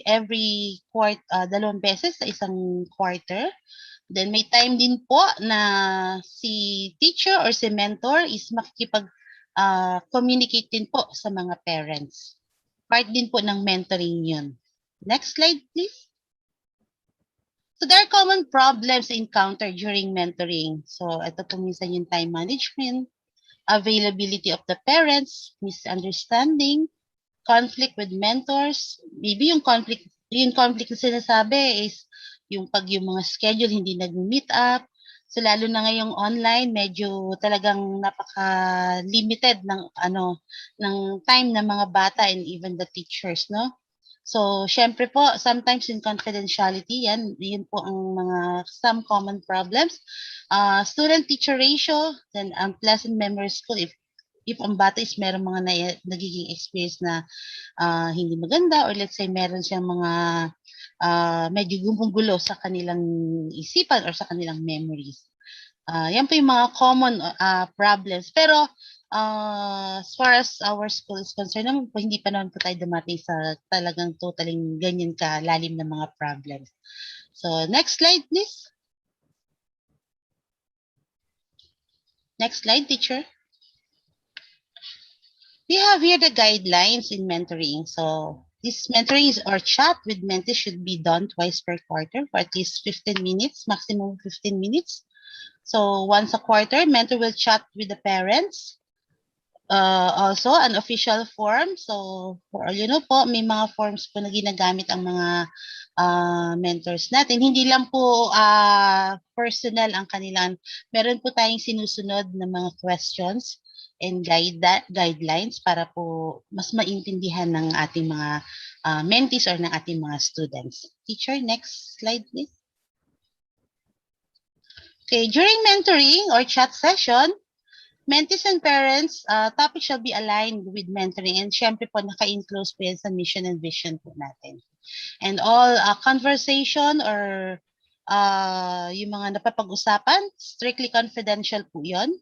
every dalawang beses sa isang quarter. Then, may time din po na si teacher or si mentor is makikipag-communicate din po sa mga parents. Part din po ng mentoring yun. Next slide, please. So there are common problems encountered during mentoring. So ito po minsan yung time management, availability of the parents, misunderstanding, conflict with mentors. Maybe yung conflict na sinasabi is yung mga schedule hindi nag-meet up. So lalo na ngayong online, medyo talagang napaka-limited ng time ng mga bata and even the teachers, no? So, syempre po, sometimes in confidentiality, yun po ang some common problems. Student-teacher ratio, then unpleasant memory school if ang bata is meron mga nagiging experience na hindi maganda, or let's say meron siyang mga medyo gumugulo sa kanilang isipan or sa kanilang memories. Yan po yung mga common problems. Pero as far as our school is concerned, naman po, hindi pa naman po tayo dumating sa talagang totaling ganyan kalalim na mga problems. So, next slide, please. Next slide, teacher. We have here the guidelines in mentoring. So, this mentoring or chat with mentees should be done twice per quarter for at least 15 minutes, maximum 15 minutes. So, once a quarter, mentor will chat with the parents. Also, an official form. So, for all you know po, may mga forms po na ginagamit ang mga mentors natin. Hindi lang po personal ang kanilang. Meron po tayong sinusunod na mga questions and guidelines para po mas maintindihan ng ating mga mentees or ng ating mga students. Teacher, next slide please. Okay, during mentoring or chat session, mentees and parents, topic shall be aligned with mentoring, and syempre po naka-enclose po yan sa mission and vision po natin. And all conversation or yung mga napapag-usapan, strictly confidential po yon.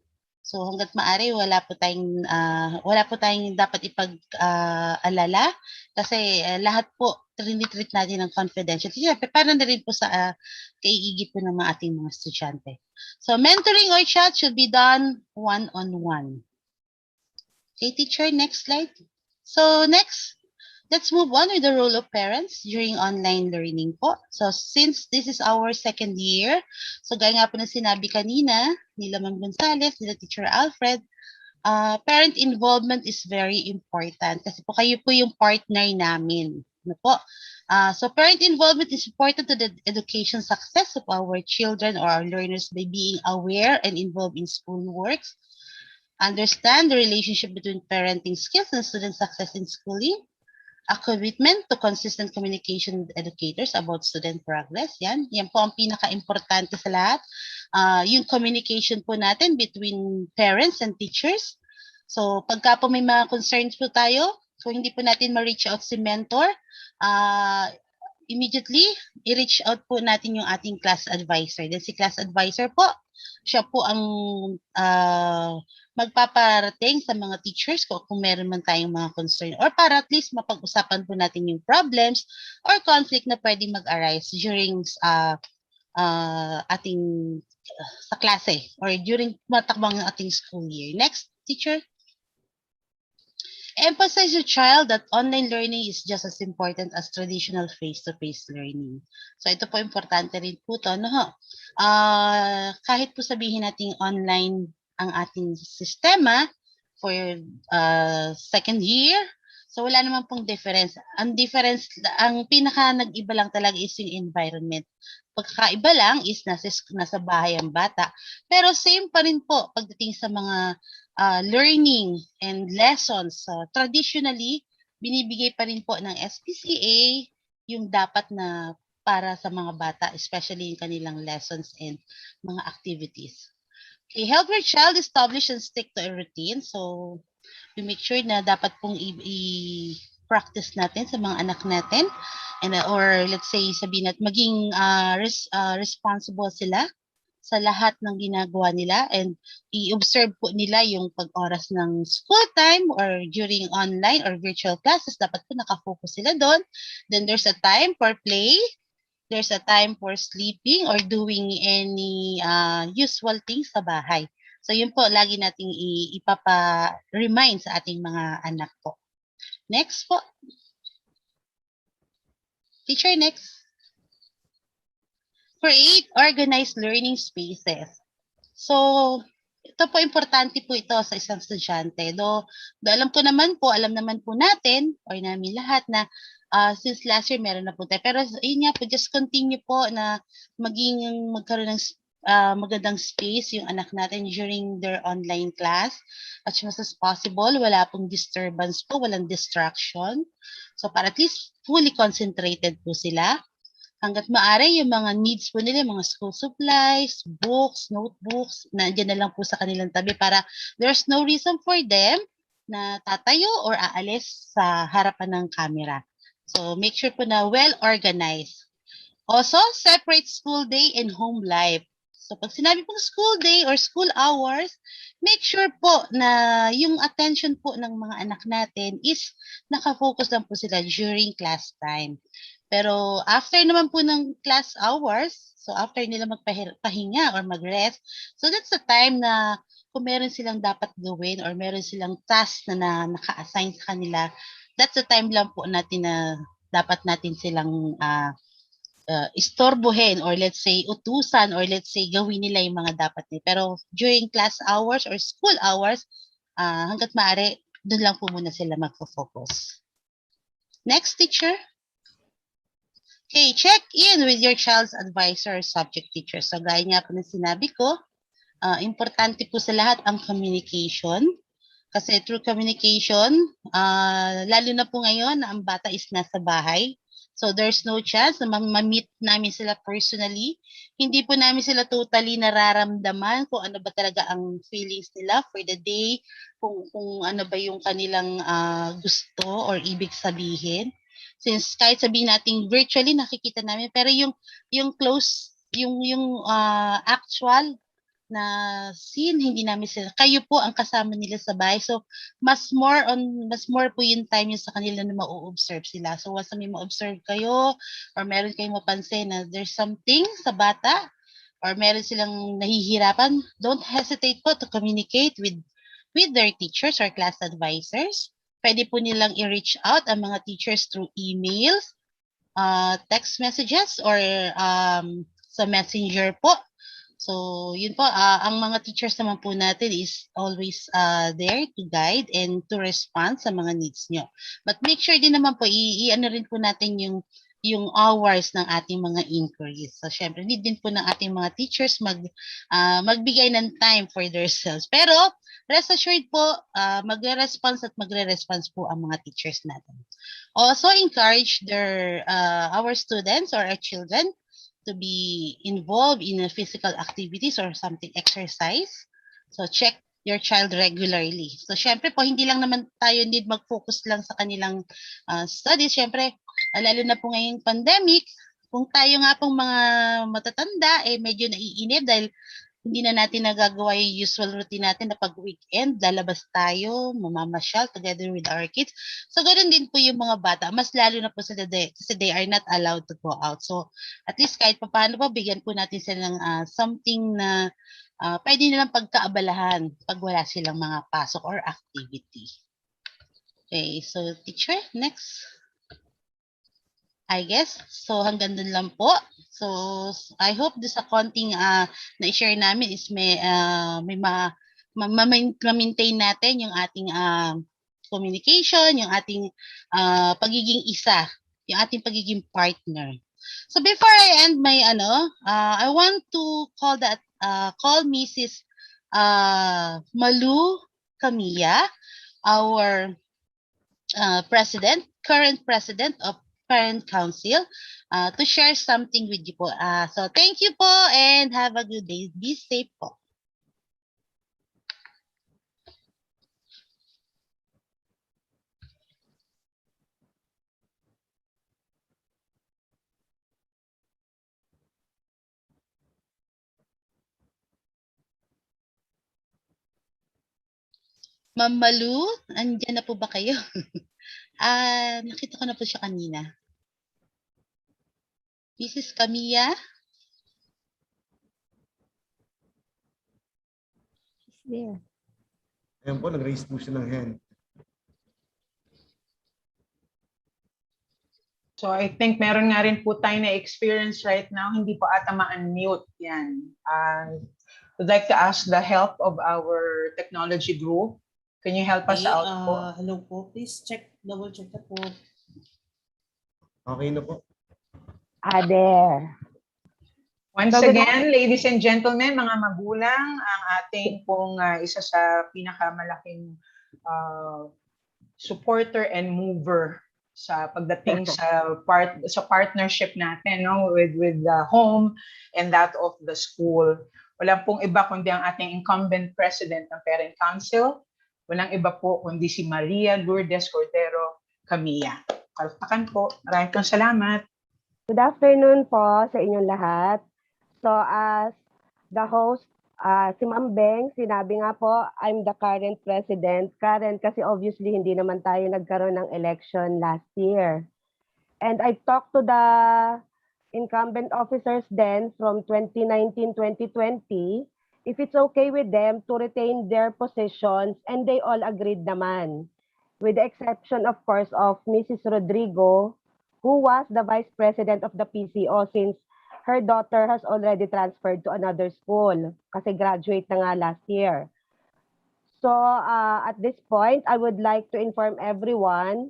So hangga't maaari wala po tayong dapat ipag-alala kasi lahat po treat natin ng confidential. Siyempre, para na rin po sa kaiigit po ng mga ating mga estudyante. So mentoring or chat should be done one-on-one. Okay, teacher, next slide. So next, let's move on with the role of parents during online learning po. So since this is our second year, so gaya nga po na sinabi kanina, nila Ma'am Gonzales, nila Teacher Alfred, parent involvement is very important kasi po kayo po yung partner namin. Ano po? So parent involvement is important to the education success of our children or our learners by being aware and involved in school works, understand the relationship between parenting skills and student success in schooling, a commitment to consistent communication with educators about student progress. Yan po ang pinaka-importante sa lahat. Yung communication po natin between parents and teachers. So pagka po may mga concerns po tayo, kung hindi po natin ma-reach out si mentor, immediately, i-reach out po natin yung ating class advisor. Then si class advisor po, siya po ang magpaparating sa mga teachers kung meron man tayong mga concern or para at least mapag-usapan po natin yung problems or conflict na pwedeng mag-arise during ating sa klase or during matakbang ating school year. Next, teacher. Emphasize your child that online learning is just as important as traditional face-to-face learning. So ito po importante rin po to, no? Kahit po sabihin natin online ang ating sistema for second year, so wala naman pong difference. Ang difference, ang pinaka nag-iba lang talaga is yung environment. Pagkakaiba lang is nasa bahay ang bata. Pero same pa rin po pagdating sa mga learning and lessons. Traditionally, binibigay pa rin po ng SPCA yung dapat na para sa mga bata, especially yung kanilang lessons and mga activities. Okay, help your child establish and stick to a routine. So, we make sure na dapat pong i-practice natin sa mga anak natin. And, or let's say, sabihin natin, maging responsible sila sa lahat ng ginagawa nila and i-observe po nila yung pag-oras ng school time or during online or virtual classes. Dapat po nakafocus sila doon. Then there's a time for play. There's a time for sleeping or doing any usual things sa bahay. So yun po, lagi nating ipapa-remind sa ating mga anak po. Next po. Teacher, next. Create organized learning spaces. So, ito po, importante po ito sa isang estudyante. Alam naman po natin, or namin lahat na since last year meron na po tayo. Pero yun nga po, just continue po na magkaroon ng magandang space yung anak natin during their online class. As much as possible, wala pong disturbance po, walang distraction. So para at least fully concentrated po sila. Hangga't maaari, yung mga needs po nila, mga school supplies, books, notebooks, nandiyan na lang po sa kanilang tabi para there's no reason for them na tatayo or aalis sa harapan ng camera. So make sure po na well-organized. Also, separate school day and home life. So pag sinabi pong school day or school hours, make sure po na yung attention po ng mga anak natin is nakafocus lang po sila during class time. Pero after naman po ng class hours, so after nila magpahinga or mag-rest, so that's the time na kung meron silang dapat gawin or meron silang task na naka-assign sa kanila, that's the time lang po natin na dapat natin silang istorbohin or let's say utusan or let's say gawin nila yung mga dapat nila. Pero during class hours or school hours, hanggat maaari, doon lang po muna sila magfo-focus. Next, teacher. Okay, check in with your child's advisor or subject teacher. So gaya nga po na sinabi ko, importante po sa lahat ang communication. Kasi through communication, lalo na po ngayon na ang bata is nasa bahay. So there's no chance na ma-meet namin sila personally. Hindi po namin sila totally nararamdaman kung ano ba talaga ang feelings nila for the day, kung ano ba yung kanilang gusto or ibig sabihin. Since kahit sabihin natin virtually nakikita namin, pero yung close, yung actual na scene, hindi namin sila. Kayo po ang kasama nila sa bahay. So, mas more po yung time yung sa kanila na ma-observe sila. So, once may ma-observe kayo or meron kayong mapansin na there's something sa bata or meron silang nahihirapan, don't hesitate po to communicate with their teachers or class advisors. Pwede po nilang i-reach out ang mga teachers through emails, text messages, or sa messenger po. So, yun po, ang mga teachers naman po natin is always there to guide and to respond sa mga needs nyo. But make sure din naman po, i-ano rin po natin yung hours ng ating mga inquiries. So, syempre, need din po ng ating mga teachers magbigay ng time for themselves. Pero, rest assured po, magre-response po ang mga teachers natin. Also, encourage our students or our children to be involved in physical activities or something exercise. So check your child regularly. So syempre po, hindi lang naman tayo need mag-focus lang sa kanilang studies. Syempre, lalo na po ngayong pandemic, kung tayo nga pong mga matatanda, medyo naiinip dahil hindi na natin nagagawa yung usual routine natin na pag weekend, lalabas tayo, mamamasyal together with our kids. So, ganoon din po yung mga bata. Mas lalo na po sila kasi they are not allowed to go out. So, at least kahit paano po, bigyan po natin sila ng something na pwede nilang pagkaabalahan pag wala silang mga pasok or activity. Okay, so teacher, next. I guess. So, hanggang dun lang po. So, I hope sa konting na-share namin is may ma-maintain natin yung ating communication, yung ating pagiging isa, yung ating pagiging partner. So, before I end my I want to call Mrs. Malu Camilla, our current president of Parent Council, to share something with you po. So thank you po and have a good day. Be safe po. Ma'am Malu, andyan na po ba kayo? Nakita ko na po siya kanina. Mrs. Camilla? She's there. Ayan po, nag-raise po siya ng hand. So I think meron nga rin po tayo na experience right now, hindi po ata ma-unmute yan. Would like to ask the help of our technology group. Can you help us out po? Hello po, please double check na po. Okay na po. There. Once again, ladies and gentlemen, mga magulang, ang ating pong isa sa pinakamalaking supporter and mover sa pagdating sa partnership natin, no, with the home and that of the school. Walang pong iba kundi ang ating incumbent president ng Parent Council. Walang iba po kundi si Maria Lourdes Cordero Camilla. Palakpakan po. Maraming pong salamat. Good afternoon po sa inyong lahat. So as the host, si Ma'am Beng, sinabi nga po, I'm the current president. Current kasi obviously hindi naman tayo nagkaroon ng election last year. And I talked to the incumbent officers then from 2019-2020 if it's okay with them to retain their positions, and they all agreed naman. With the exception, of course, of Mrs. Rodrigo, who was the vice president of the PCO since her daughter has already transferred to another school kasi graduate na nga last year. So at this point, I would like to inform everyone,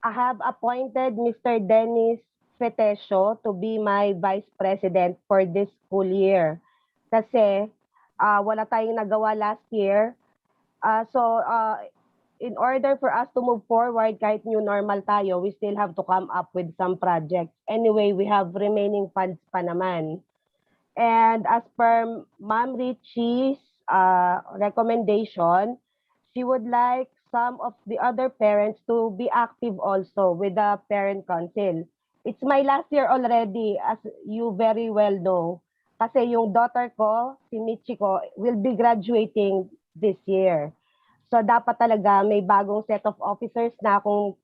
I have appointed Mr. Dennis Fetesio to be my vice president for this school year. Kasi wala tayong nagawa last year. So in order for us to move forward, kahit new normal tayo, we still have to come up with some projects. Anyway, we have remaining funds pa naman. And as per Ma'am Richie's recommendation, she would like some of the other parents to be active also with the parent council. It's my last year already, as you very well know. Kasi yung daughter ko, si Michiko, will be graduating this year. So dapat talaga may bagong set of officers na kung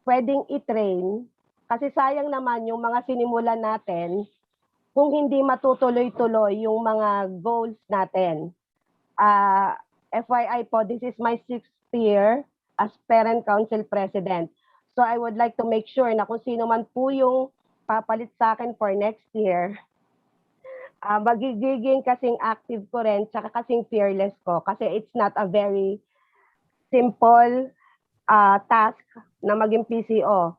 pwedeng i-train. Kasi sayang naman yung mga sinimulan natin kung hindi matutuloy-tuloy yung mga goals natin. FYI po, this is my 6th year as Parent Council President. So I would like to make sure na kung sino man po yung papalit sa akin for next year, magiging kasing active ko rin, tsaka kasing fearless ko. Kasi it's not a very simple task na maging PCO.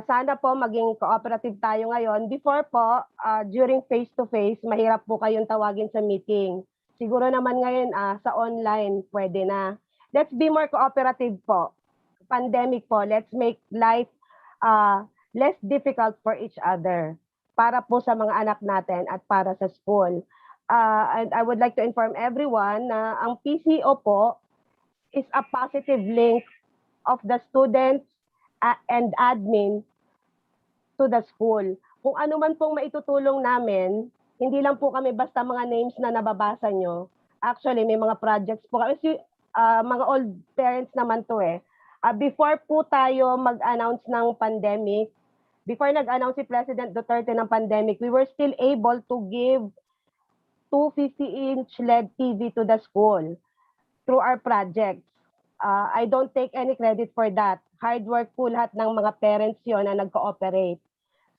Sana po maging cooperative tayo ngayon. Before po, during face-to-face, mahirap po kayong tawagin sa meeting. Siguro naman ngayon sa online, pwede na. Let's be more cooperative po. Pandemic po, let's make life less difficult for each other para po sa mga anak natin at para sa school. And I would like to inform everyone na ang PCO po is a positive link of the students and admin to the school. Kung ano man pong maitutulong namin, hindi lang po kami basta mga names na nababasa nyo. Actually, may mga projects po. Kasi mga old parents naman to eh. Before po tayo mag-announce ng pandemic, before nag-announce si President Duterte ng pandemic, we were still able to give 250-inch LED TV to the school through our projects. I don't take any credit for that. Hard work po lahat ng mga parents yon na nag-cooperate.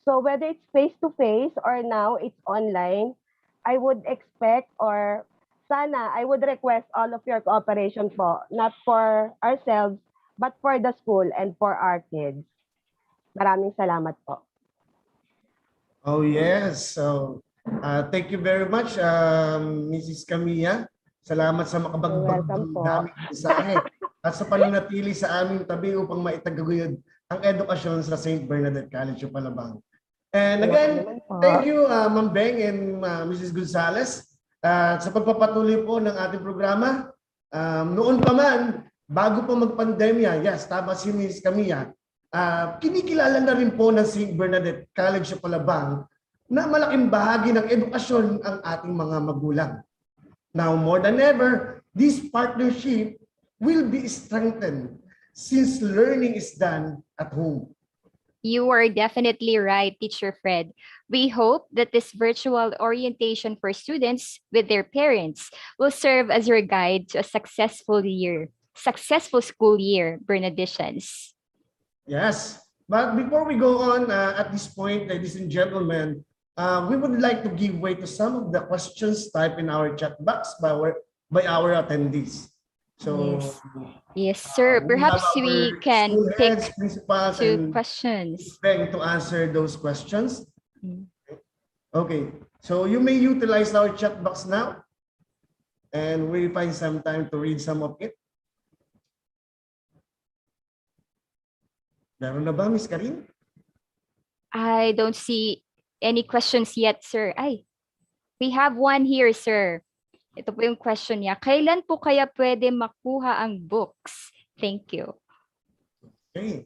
So whether it's face-to-face or now it's online, I would expect or sana I would request all of your cooperation po, not for ourselves, but for the school and for our kids. Maraming salamat po. Oh yes. So thank you very much, Mrs. Camilla. Salamat sa makabagbag daming mensahe at sa pananatili sa aming tabi upang maitaguyod ang edukasyon sa St. Bernadette College of Alabang. And again, thank you Ma'am Beng and Mrs. Gonzales sa pagpapatuloy po ng ating programa. Noon pa man, bago pa magpandemya, yes, tama si Mrs. Camilla, kinikilala na rin po ng St. Bernadette College of Alabang na malaking bahagi ng edukasyon ang ating mga magulang. Now, more than ever, this partnership will be strengthened since learning is done at home. You are definitely right, Teacher Fred. We hope that this virtual orientation for students with their parents will serve as your guide to a successful school year, Bernadicians. Yes, but before we go on at this point, ladies and gentlemen, we would like to give way to some of the questions typed in our chat box by our attendees. So, yes, sir. Perhaps we can pick two questions. To answer those questions. Okay, so you may utilize our chat box now, and we'll find some time to read some of it. Meron na ba, Miss Karin? I don't see any questions yet, sir. Ay, we have one here, sir. Ito po yung question niya. Kailan po kaya pwede makuha ang books? Thank you. Okay.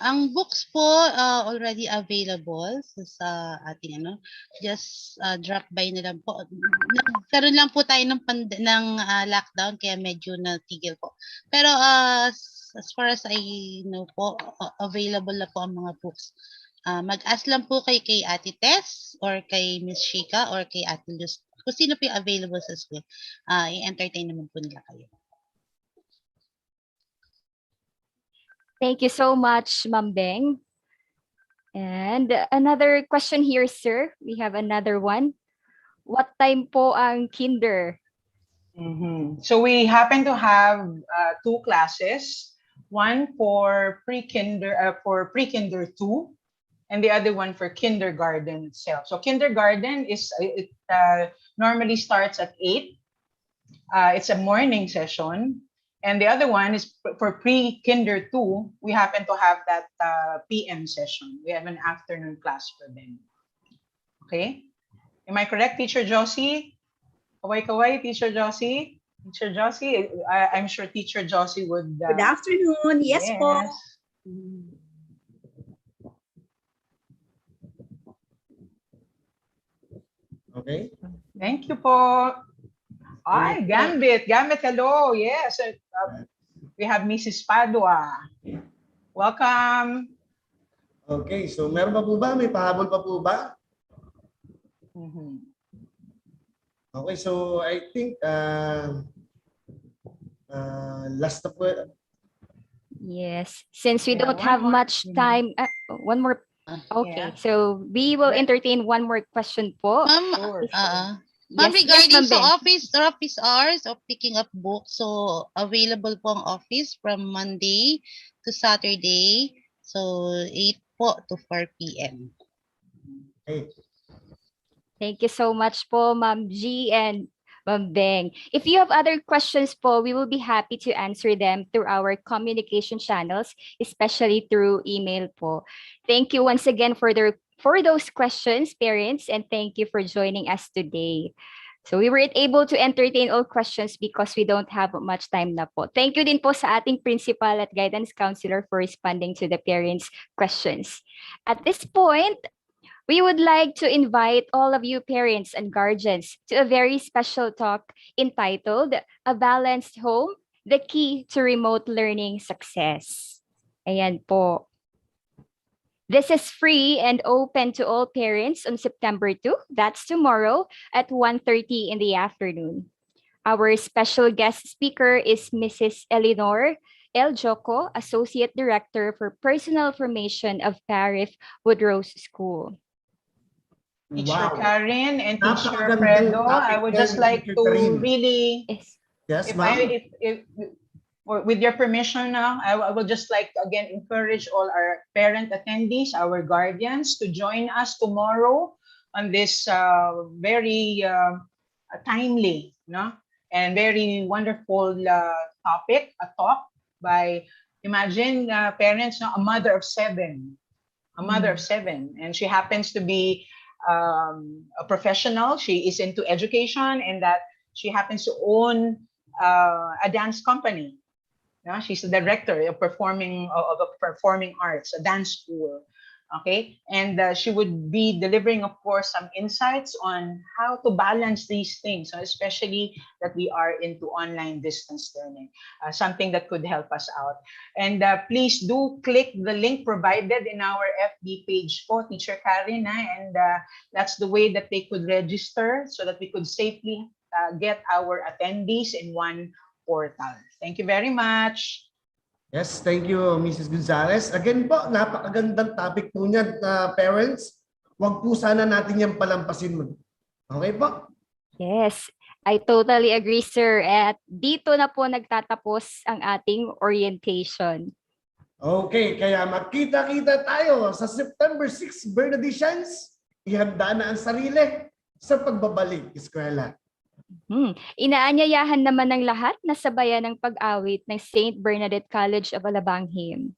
Ang books po already available sa ating just drop by na lang po. Nagkaroon lang po tayo ng lockdown kaya medyo natigil po. Pero as far as I know po, available na po ang mga books. Mag-ask lang po kay Ate Tess or kay Miss Shika or kay Ate Luz. Kung sino po yung available sa school, i-entertain naman po nila kayo. Thank you so much, Ma'am Beng. And another question here, sir. We have another one. What time po ang kinder? So we happen to have two classes, one for pre-kinder 2, and the other one for kindergarten itself. So kindergarten normally starts at 8. It's a morning session. And the other one is for pre-kinder 2, we happen to have that PM session. We have an afternoon class for them. Okay? Am I correct, Teacher Josie? Kaway, Teacher Josie? Teacher Josie, I'm sure Teacher Josie would... Good afternoon. Yes, po. Okay. Thank you po. Ay, Gambit, hello. Yes. We have Mrs. Padua. Welcome. Okay, so meron pa po ba? May pahabol pa po ba? Okay, so I think last na po. Yes, since we don't have much time. One more. Okay, so we will entertain one more question po. Ma'am, regarding Ma'am sa Ben. office hours of picking up books, so available po ang office from Monday to Saturday, so 8 po to 4 p.m. Okay. Thank you so much po, Ma'am G and Ma'am Beng. If you have other questions po, we will be happy to answer them through our communication channels, especially through email po. Thank you once again for those questions, parents, and thank you for joining us today. So we weren't able to entertain all questions because we don't have much time na po. Thank you din po sa ating principal at guidance counselor for responding to the parents' questions. At this point, we would like to invite all of you parents and guardians to a very special talk entitled A Balanced Home, the Key to Remote Learning Success. Ayan po. This is free and open to all parents on September 2. That's tomorrow at 1:30 in the afternoon. Our special guest speaker is Mrs. Eleanor L. Joko, Associate Director for Personal Formation of Parif Woodrose School. Teacher Karen and Teacher Napakagandang Fredo, topic I would yan, just like Teacher to Karin. really, Yes, if ma'am. with your permission now, I would just like to again encourage all our parent attendees, our guardians, to join us tomorrow on this very timely and very wonderful topic, a talk by, imagine parents, a mother of 7, and she happens to be a professional. She is into education, and that she happens to own a dance company. She's the director of performing arts, a dance school. Okay, and she would be delivering, of course, some insights on how to balance these things, especially that we are into online distance learning, something that could help us out. And please do click the link provided in our FB page for Teacher Karen, and that's the way that they could register so that we could safely get our attendees in one portal. Thank you very much. Yes, thank you, Mrs. Gonzalez. Again po, napakagandang topic po niyan, parents. Huwag po sana natin yan palampasin mo. Okay po? Yes, I totally agree, sir. At dito na po nagtatapos ang ating orientation. Okay, kaya magkita-kita tayo sa September 6 Bernadicians. Ihanda na ang sarili sa pagbabalik eskwela. Inaanyayahan naman ng lahat na sabayan ng pag-awit ng St. Bernadette College of Alabanghim.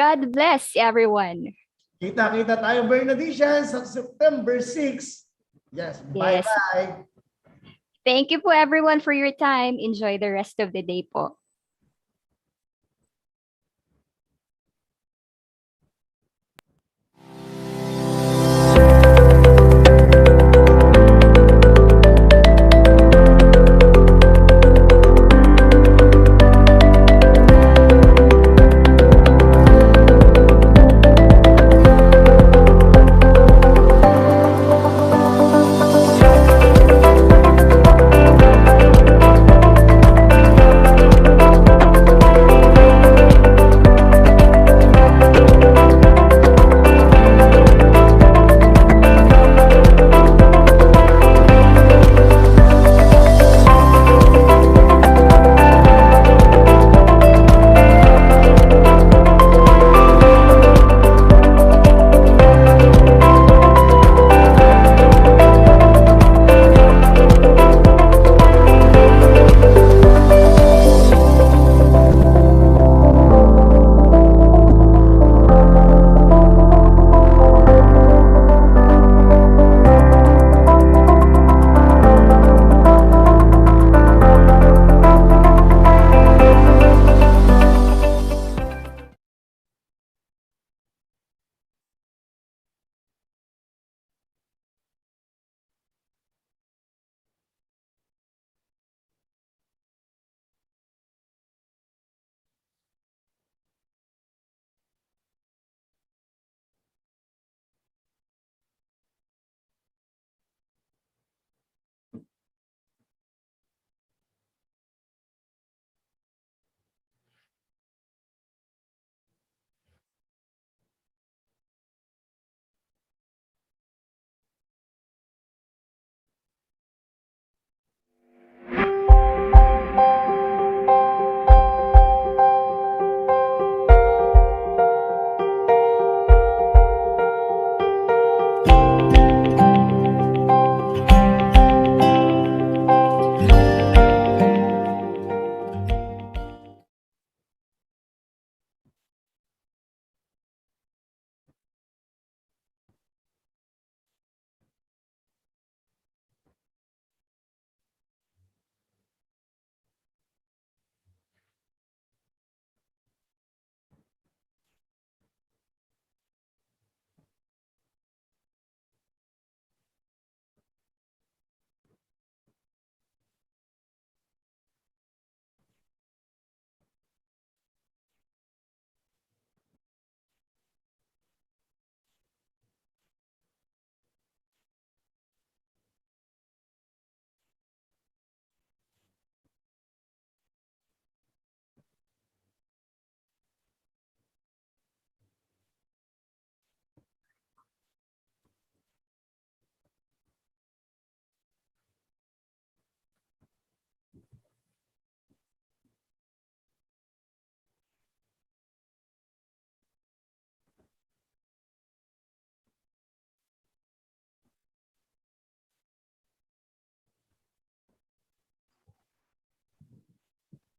God bless everyone. Kita-kita tayo, Bernadician, sa September 6. Yes, bye-bye. Thank you po everyone for your time. Enjoy the rest of the day po.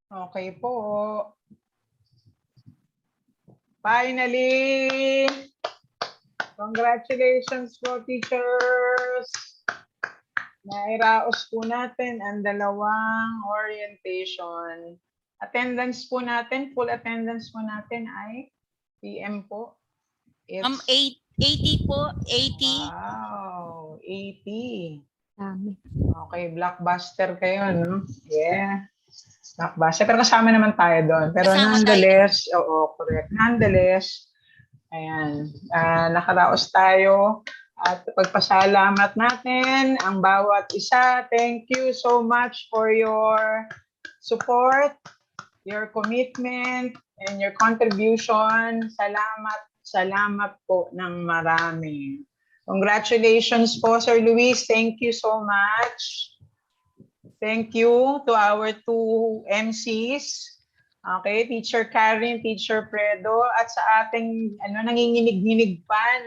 Okay po. Finally! Congratulations po, teachers! Nairaos po natin ang dalawang orientation. Attendance po natin, full attendance po natin ay PM po. It's 80 po, 80. Wow, 80. Dami. Okay, blockbuster kayo, no? Yeah. Blockbuster. Pero kasama naman tayo doon. Pero Kasama nonetheless, oo, correct. Nonetheless, ayan, nakaraos tayo at pagpasalamat natin ang bawat isa. Thank you so much for your support, your commitment, and your contribution. Salamat po ng marami. Congratulations po, Sir Luis. Thank you so much. Thank you to our two MCs. Okay, Teacher Karen, Teacher Fredo, at sa ating nanginginig-nginig pa